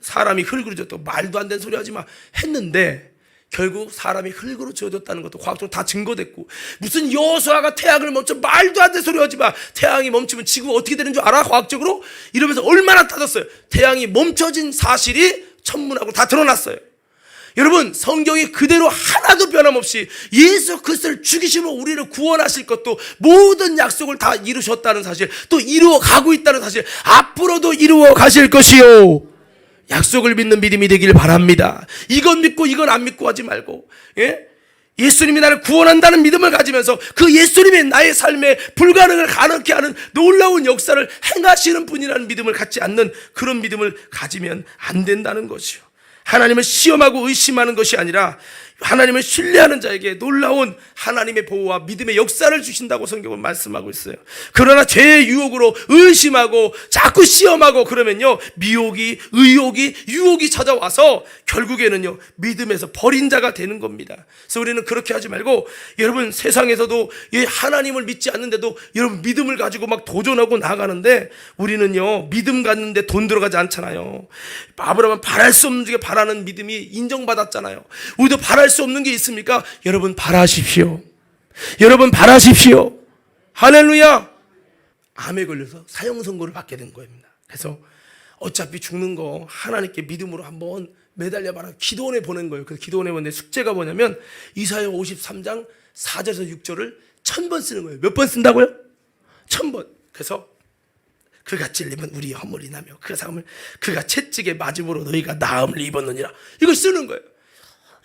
사람이 흙을 줬다고 말도 안 되는 소리 하지 마 했는데 결국 사람이 흙으로 지어졌다는 것도 과학적으로 다 증거됐고, 무슨 여호수아가 태양을 멈춰, 말도 안 되는 소리 하지 마. 태양이 멈추면 지구가 어떻게 되는 줄 알아? 과학적으로? 이러면서 얼마나 따졌어요. 태양이 멈춰진 사실이 천문학으로 다 드러났어요. 여러분, 성경이 그대로 하나도 변함없이 예수 그리스도를 죽이심으로 우리를 구원하실 것도, 모든 약속을 다 이루셨다는 사실, 또 이루어 가고 있다는 사실, 앞으로도 이루어 가실 것이요, 약속을 믿는 믿음이 되길 바랍니다. 이건 믿고 이건 안 믿고 하지 말고, 예수님이 나를 구원한다는 믿음을 가지면서 그 예수님이 나의 삶에 불가능을 가능케 하는 놀라운 역사를 행하시는 분이라는 믿음을 갖지 않는 그런 믿음을 가지면 안 된다는 것이요. 하나님을 시험하고 의심하는 것이 아니라 하나님을 신뢰하는 자에게 놀라운 하나님의 보호와 믿음의 역사를 주신다고 성경은 말씀하고 있어요. 그러나 죄의 유혹으로 의심하고 자꾸 시험하고 그러면요, 미혹이, 의혹이, 유혹이 찾아와서 결국에는요, 믿음에서 버린 자가 되는 겁니다. 그래서 우리는 그렇게 하지 말고, 여러분, 세상에서도 하나님을 믿지 않는데도 여러분 믿음을 가지고 막 도전하고 나가는데, 우리는요, 믿음 갖는데 돈 들어가지 않잖아요. 아브라함은 바랄 수 없는 중에 바라는 믿음이 인정받았잖아요. 우리도 바랄 수 없는 게 있습니까? 여러분, 바라십시오. 여러분, 바라십시오. 할렐루야. 암에 걸려서 사형 선고를 받게 된 겁니다. 그래서 어차피 죽는 거 하나님께 믿음으로 한번 매달려봐라, 기도원에 보낸 거예요. 그래서 기도원에 보낸 숙제가 뭐냐면 이사야 53장 4절에서 6절을 1000번 쓰는 거예요. 몇 번 쓴다고요? 1000번. 그래서 그가 찔리면 우리 허물이 나며 그가 상함을, 그가 채찍에 맞음으로 너희가 나음을 입었느니라. 이걸 쓰는 거예요.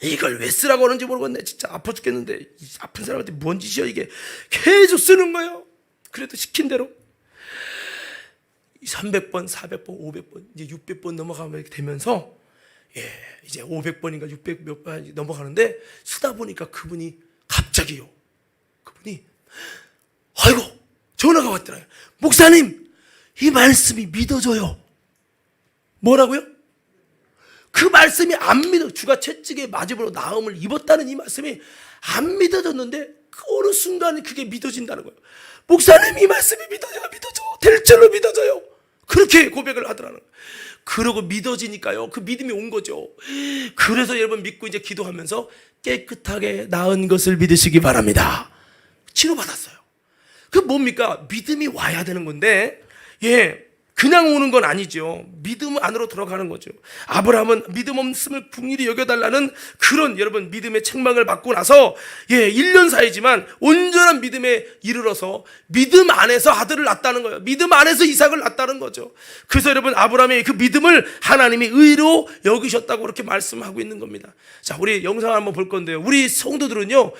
이걸 왜 쓰라고 하는지 모르겠네. 진짜 아파 죽겠는데 아픈 사람한테 뭔 짓이야 이게. 계속 쓰는 거예요. 그래도 시킨 대로 300번, 400번, 500번, 이제 600번 넘어가면 이렇게 되면서, 이제 500번인가 600 몇 번 넘어가는데, 쓰다 보니까 그분이 갑자기요, 그분이 아이고 전화가 왔더라고요. 목사님, 이 말씀이 믿어져요. 뭐라고요? 그 말씀이 안 믿어. 주가 채찍에 맞음으로 나음을 입었다는 이 말씀이 안 믿어졌는데, 그 어느 순간에 그게 믿어진다는 거예요. 목사님, 이 말씀이 믿어져. 될 줄로 믿어져요. 그렇게 고백을 하더라는 거예요. 그러고 믿어지니까요, 그 믿음이 온 거죠. 그래서 여러분 믿고 이제 기도하면서 깨끗하게 나은 것을 믿으시기 바랍니다. 치료받았어요. 그 뭡니까? 믿음이 와야 되는 건데, 그냥 오는 건 아니죠. 믿음 안으로 들어가는 거죠. 아브라함은 믿음 없음을 긍휼히 여겨달라는 그런 여러분 믿음의 책망을 받고 나서 1년 사이지만 온전한 믿음에 이르러서 믿음 안에서 아들을 낳았다는 거예요. 믿음 안에서 이삭을 낳았다는 거죠. 그래서 여러분 아브라함의 그 믿음을 하나님이 의로 여기셨다고 그렇게 말씀하고 있는 겁니다. 자, 우리 영상을 한번 볼 건데요. 우리 성도들은요,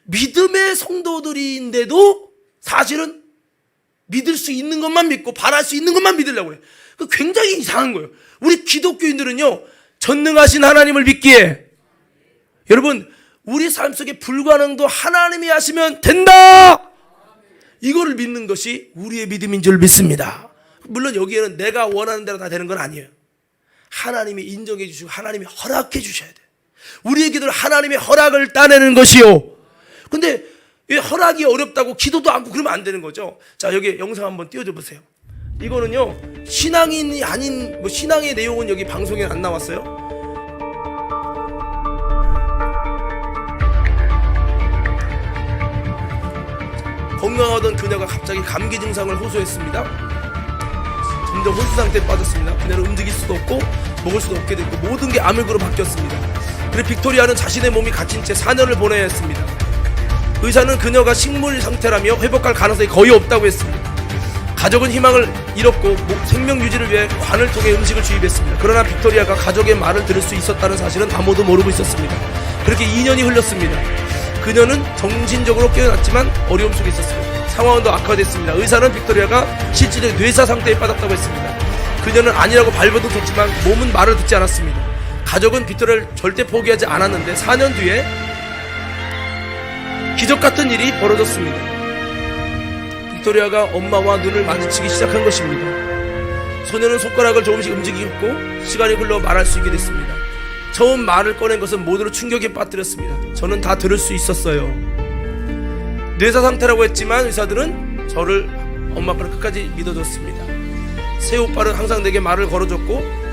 믿음의 성도들인데도 사실은 믿을 수 있는 것만 믿고 바랄 수 있는 것만 믿으려고 해요. 그 굉장히 이상한 거예요. 우리 기독교인들은요, 전능하신 하나님을 믿기에, 여러분, 우리 삶 속에 불가능도 하나님이 하시면 된다, 이거를 믿는 것이 우리의 믿음인 줄 믿습니다. 물론 여기에는 내가 원하는 대로 다 되는 건 아니에요. 하나님이 인정해 주시고 하나님이 허락해 주셔야 돼요. 우리의 기도를 하나님의 허락을 따내는 것이요. 근데 왜 허락이 어렵다고 기도도 않고 그러면 안 되는 거죠. 자, 여기 영상 한번 띄워줘 보세요. 이거는요, 신앙인이 아닌, 신앙의 내용은 여기 방송에 안 나왔어요. 건강하던 그녀가 갑자기 감기 증상을 호소했습니다. 점점 혼수 상태에 빠졌습니다. 그녀는 움직일 수도 없고 먹을 수도 없게 됐고 모든 게 암흑으로 바뀌었습니다. 그리고 빅토리아는 자신의 몸이 갇힌 채 4년을 보내야 했습니다. 의사는 그녀가 식물 상태라며 회복할 가능성이 거의 없다고 했습니다. 가족은 희망을 잃었고 생명 유지를 위해 관을 통해 음식을 주입했습니다. 그러나 빅토리아가 가족의 말을 들을 수 있었다는 사실은 아무도 모르고 있었습니다. 그렇게 2년이 흘렀습니다. 그녀는 정신적으로 깨어났지만 어려움 속에 있었습니다. 상황은 더 악화됐습니다. 의사는 빅토리아가 실질적인 뇌사 상태에 빠졌다고 했습니다. 그녀는 아니라고 발버둥쳤지만 몸은 말을 듣지 않았습니다. 가족은 빅토리아를 절대 포기하지 않았는데 4년 뒤에 기적 같은 일이 벌어졌습니다. 빅토리아가 엄마와 눈을 마주치기 시작한 것입니다. 소녀는 손가락을 조금씩 움직이고 시간이 흘러 말할 수 있게 됐습니다. 처음 말을 꺼낸 것은 모두를 충격에 빠뜨렸습니다. 저는 다 들을 수 있었어요. 뇌사 상태라고 했지만 의사들은 저를 엄마 아빠를 끝까지 믿어줬습니다. 새 오빠는 항상 내게 말을 걸어줬고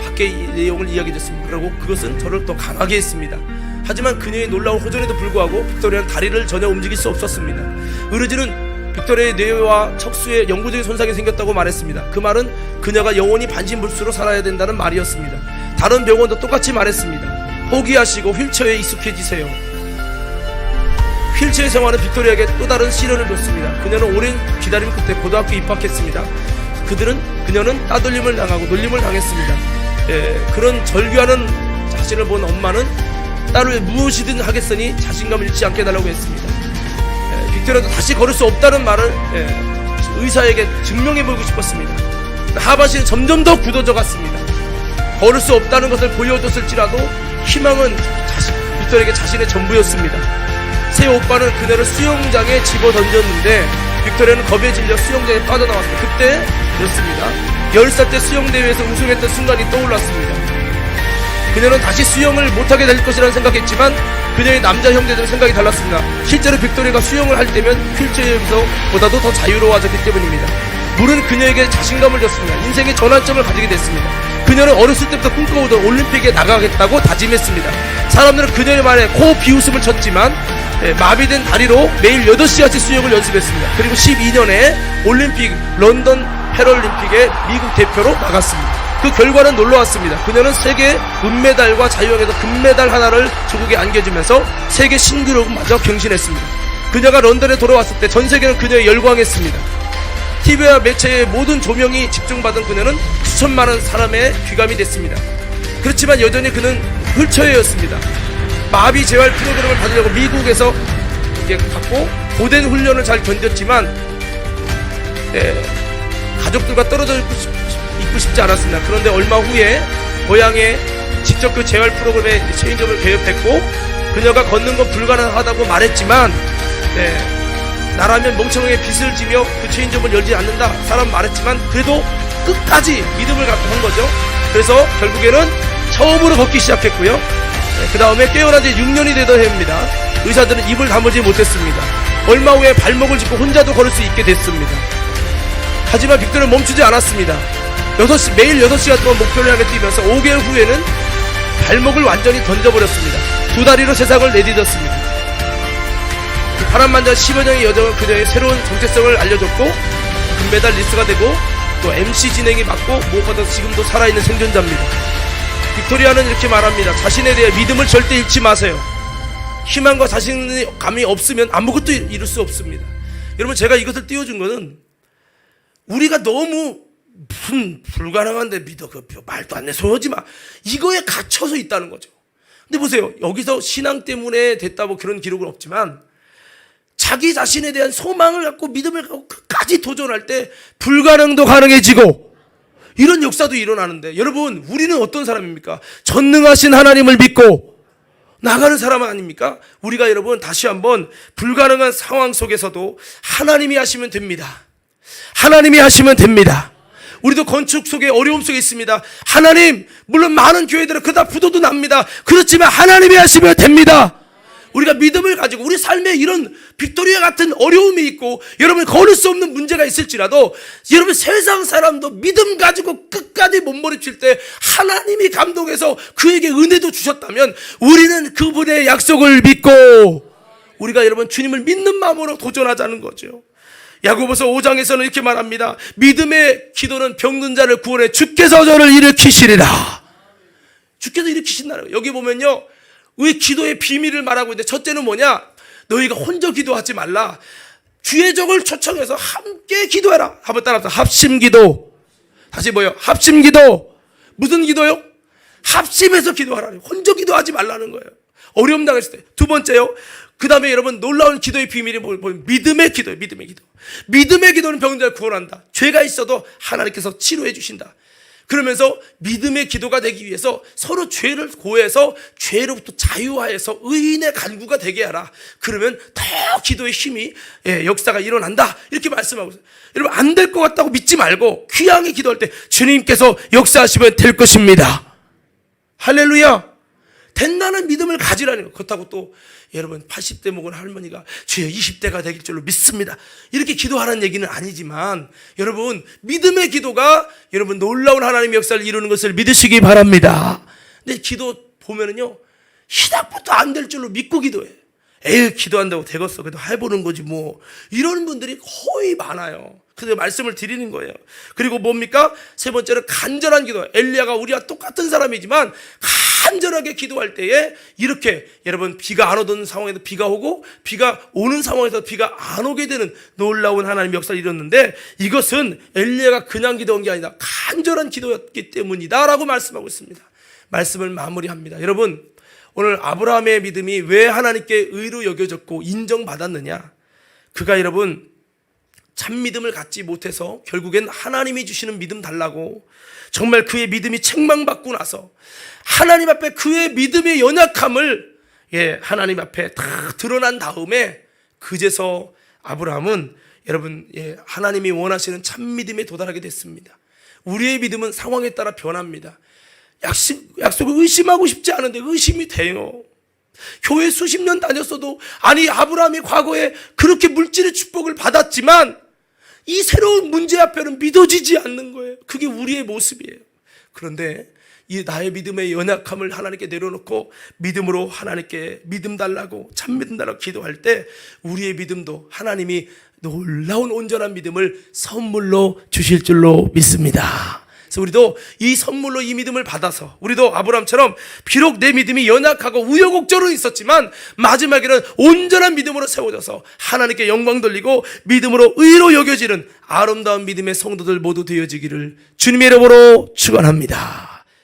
밖의 내용을 이야기해줬습니다. 그리고 그것은 저를 더 강하게 했습니다. 하지만 그녀의 놀라운 호전에도 불구하고 빅토리아는 다리를 전혀 움직일 수 없었습니다. 의르진은 빅토리아의 뇌와 척수에 영구적인 손상이 생겼다고 말했습니다. 그 말은 그녀가 영원히 반신불수로 살아야 된다는 말이었습니다. 다른 병원도 똑같이 말했습니다. 포기하시고 휠체어에 익숙해지세요. 휠체어 생활은 빅토리아에게 또 다른 시련을 줬습니다. 그녀는 오랜 기다림 끝에 고등학교에 입학했습니다. 그녀는 따돌림을 당하고 놀림을 당했습니다. 그런 절규하는 자신을 본 엄마는 딸을 무엇이든 하겠으니 자신감을 잃지 않게 해달라고 했습니다. 빅토리아도 다시 걸을 수 없다는 말을 의사에게 증명해보고 싶었습니다. 하반신은 점점 더 굳어져 갔습니다. 걸을 수 없다는 것을 보여줬을지라도 희망은 빅토리아에게 자신의 전부였습니다. 새 오빠는 그녀를 수영장에 집어던졌는데 빅토리아는 겁에 질려 수영장에 빠져나왔습니다. 그때였습니다. 10살 때 수영대회에서 우승했던 순간이 떠올랐습니다. 그녀는 다시 수영을 못하게 될 것이라는 생각했지만 그녀의 남자 형제들은 생각이 달랐습니다. 실제로 빅토리아가 수영을 할 때면 휠체어에서보다도 더 자유로워졌기 때문입니다. 물은 그녀에게 자신감을 줬습니다. 인생의 전환점을 가지게 됐습니다. 그녀는 어렸을 때부터 꿈꿔오던 올림픽에 나가겠다고 다짐했습니다. 사람들은 그녀의 말에 코 비웃음을 쳤지만 마비된 다리로 매일 8시간씩 수영을 연습했습니다. 그리고 12년에 올림픽 런던 패럴림픽에 미국 대표로 나갔습니다. 그 결과는 놀라웠습니다. 그녀는 세계 은메달과 자유형에서 금메달 하나를 조국에 안겨주면서 세계 신기록마저 경신했습니다. 그녀가 런던에 돌아왔을 때 전 세계는 그녀에 열광했습니다. TV와 매체의 모든 조명이 집중받은 그녀는 수천만원 사람의 귀감이 됐습니다. 그렇지만 여전히 그는 휠체어였습니다. 마비 재활 프로그램을 받으려고 미국에서 갔고 고된 훈련을 잘 견뎠지만 가족들과 떨어져 있고 싶지 않았습니다. 그런데 얼마 후에 고향에 직접 그 재활 프로그램의 체인점을 개업했고 그녀가 걷는 건 불가능하다고 말했지만 나라면 멍청하게 빚을 지며 그 체인점을 열지 않는다 사람 말했지만 그래도 끝까지 믿음을 갖고 한 거죠. 그래서 결국에는 처음으로 걷기 시작했고요. 그 다음에 깨어난 지 6년이 되던 해입니다. 의사들은 입을 다물지 못했습니다. 얼마 후에 발목을 짚고 혼자도 걸을 수 있게 됐습니다. 하지만 빅토리아는 멈추지 않았습니다. 매일 6시간 동안 목표를 향해 뛰면서 5개월 후에는 발목을 완전히 던져버렸습니다. 두 다리로 세상을 내딛었습니다. 파란만장 10여년의 여정은 그녀의 새로운 정체성을 알려줬고 금메달리스트가 되고 또 MC 진행이 맡고 무엇보다 지금도 살아있는 생존자입니다. 빅토리아는 이렇게 말합니다. 자신에 대해 믿음을 절대 잃지 마세요. 희망과 자신감이 없으면 아무것도 이룰 수 없습니다. 여러분 제가 이것을 띄워준 거는 우리가 너무 무슨 불가능한데 믿어 말도 안 돼 소리하지 마 이거에 갇혀서 있다는 거죠. 근데 보세요 여기서 신앙 때문에 됐다 뭐 그런 기록은 없지만 자기 자신에 대한 소망을 갖고 믿음을 갖고 끝까지 도전할 때 불가능도 가능해지고 이런 역사도 일어나는데 여러분 우리는 어떤 사람입니까? 전능하신 하나님을 믿고 나가는 사람 아닙니까? 우리가 여러분 다시 한번 불가능한 상황 속에서도 하나님이 하시면 됩니다. 하나님이 하시면 됩니다. 우리도 건축 속에 어려움 속에 있습니다. 하나님 물론 많은 교회들은 그다 부도도 납니다. 그렇지만 하나님이 하시면 됩니다. 우리가 믿음을 가지고 우리 삶에 이런 빅토리아 같은 어려움이 있고 여러분 걸을 수 없는 문제가 있을지라도 여러분 세상 사람도 믿음 가지고 끝까지 몸부림칠 때 하나님이 감동해서 그에게 은혜도 주셨다면 우리는 그분의 약속을 믿고 우리가 여러분 주님을 믿는 마음으로 도전하자는 거죠. 야고보서 5장에서는 이렇게 말합니다. 믿음의 기도는 병든 자를 구원해 주께서 저를 일으키시리라. 주께서 일으키신다는 거예요. 여기 보면요 의 기도의 비밀을 말하고 있는데 첫째는 뭐냐? 너희가 혼자 기도하지 말라. 주의 적을 초청해서 함께 기도해라. 한번 따라합시다. 합심기도. 다시 뭐요? 합심기도. 무슨 기도요? 합심해서 기도하라는 거예요. 혼자 기도하지 말라는 거예요. 어려움 당했을 때. 두 번째요. 그 다음에 여러분 놀라운 기도의 비밀이 뭐예요? 믿음의 기도예요. 믿음의 기도. 믿음의 기도는 병든 자를 구원한다. 죄가 있어도 하나님께서 치료해 주신다. 그러면서 믿음의 기도가 되기 위해서 서로 죄를 고해서 죄로부터 자유화해서 의인의 간구가 되게 하라. 그러면 더 기도의 힘이 역사가 일어난다. 이렇게 말씀하고 있어요. 여러분 안 될 것 같다고 믿지 말고 귀향이 기도할 때 주님께서 역사하시면 될 것입니다. 할렐루야. 된다는 믿음을 가지라는 거. 그렇다고 또 여러분 80대 먹은 할머니가 주여 20대가 되길 줄로 믿습니다. 이렇게 기도하라는 얘기는 아니지만 여러분 믿음의 기도가 여러분 놀라운 하나님의 역사를 이루는 것을 믿으시기 바랍니다. 근데 기도 보면은요 시작부터 안 될 줄로 믿고 기도해. 에이, 기도한다고 되겠어. 그래도 해보는 거지 뭐. 이런 분들이 거의 많아요. 그래서 말씀을 드리는 거예요. 그리고 뭡니까? 세 번째는 간절한 기도. 엘리야가 우리와 똑같은 사람이지만 간절하게 기도할 때에 이렇게, 여러분, 비가 안 오던 상황에도 비가 오고 비가 오는 상황에서 비가 안 오게 되는 놀라운 하나님의 역사를 이뤘는데, 이것은 엘리야가 그냥 기도한 게 아니라 간절한 기도였기 때문이다 라고 말씀하고 있습니다. 말씀을 마무리합니다. 여러분, 오늘 아브라함의 믿음이 왜 하나님께 의로 여겨졌고 인정받았느냐? 그가 여러분 참 믿음을 갖지 못해서 결국엔 하나님이 주시는 믿음 달라고 정말 그의 믿음이 책망받고 나서 하나님 앞에 그의 믿음의 연약함을 하나님 앞에 다 드러난 다음에 그제서 아브라함은 여러분 하나님이 원하시는 참 믿음에 도달하게 됐습니다. 우리의 믿음은 상황에 따라 변합니다. 약속을 의심하고 싶지 않은데 의심이 돼요. 교회 수십 년 다녔어도, 아니 아브라함이 과거에 그렇게 물질의 축복을 받았지만 이 새로운 문제 앞에는 믿어지지 않는 거예요. 그게 우리의 모습이에요. 그런데 이 나의 믿음의 연약함을 하나님께 내려놓고 믿음으로 하나님께 믿음 달라고, 참 믿음 달라고 기도할 때 우리의 믿음도 하나님이 놀라운 온전한 믿음을 선물로 주실 줄로 믿습니다. 그래서 우리도 이 선물로 이 믿음을 받아서 우리도 아브라함처럼 비록 내 믿음이 연약하고 우여곡절은 있었지만 마지막에는 온전한 믿음으로 세워져서 하나님께 영광 돌리고 믿음으로 의로 여겨지는 아름다운 믿음의 성도들 모두 되어지기를 주님의 이름으로 축원합니다.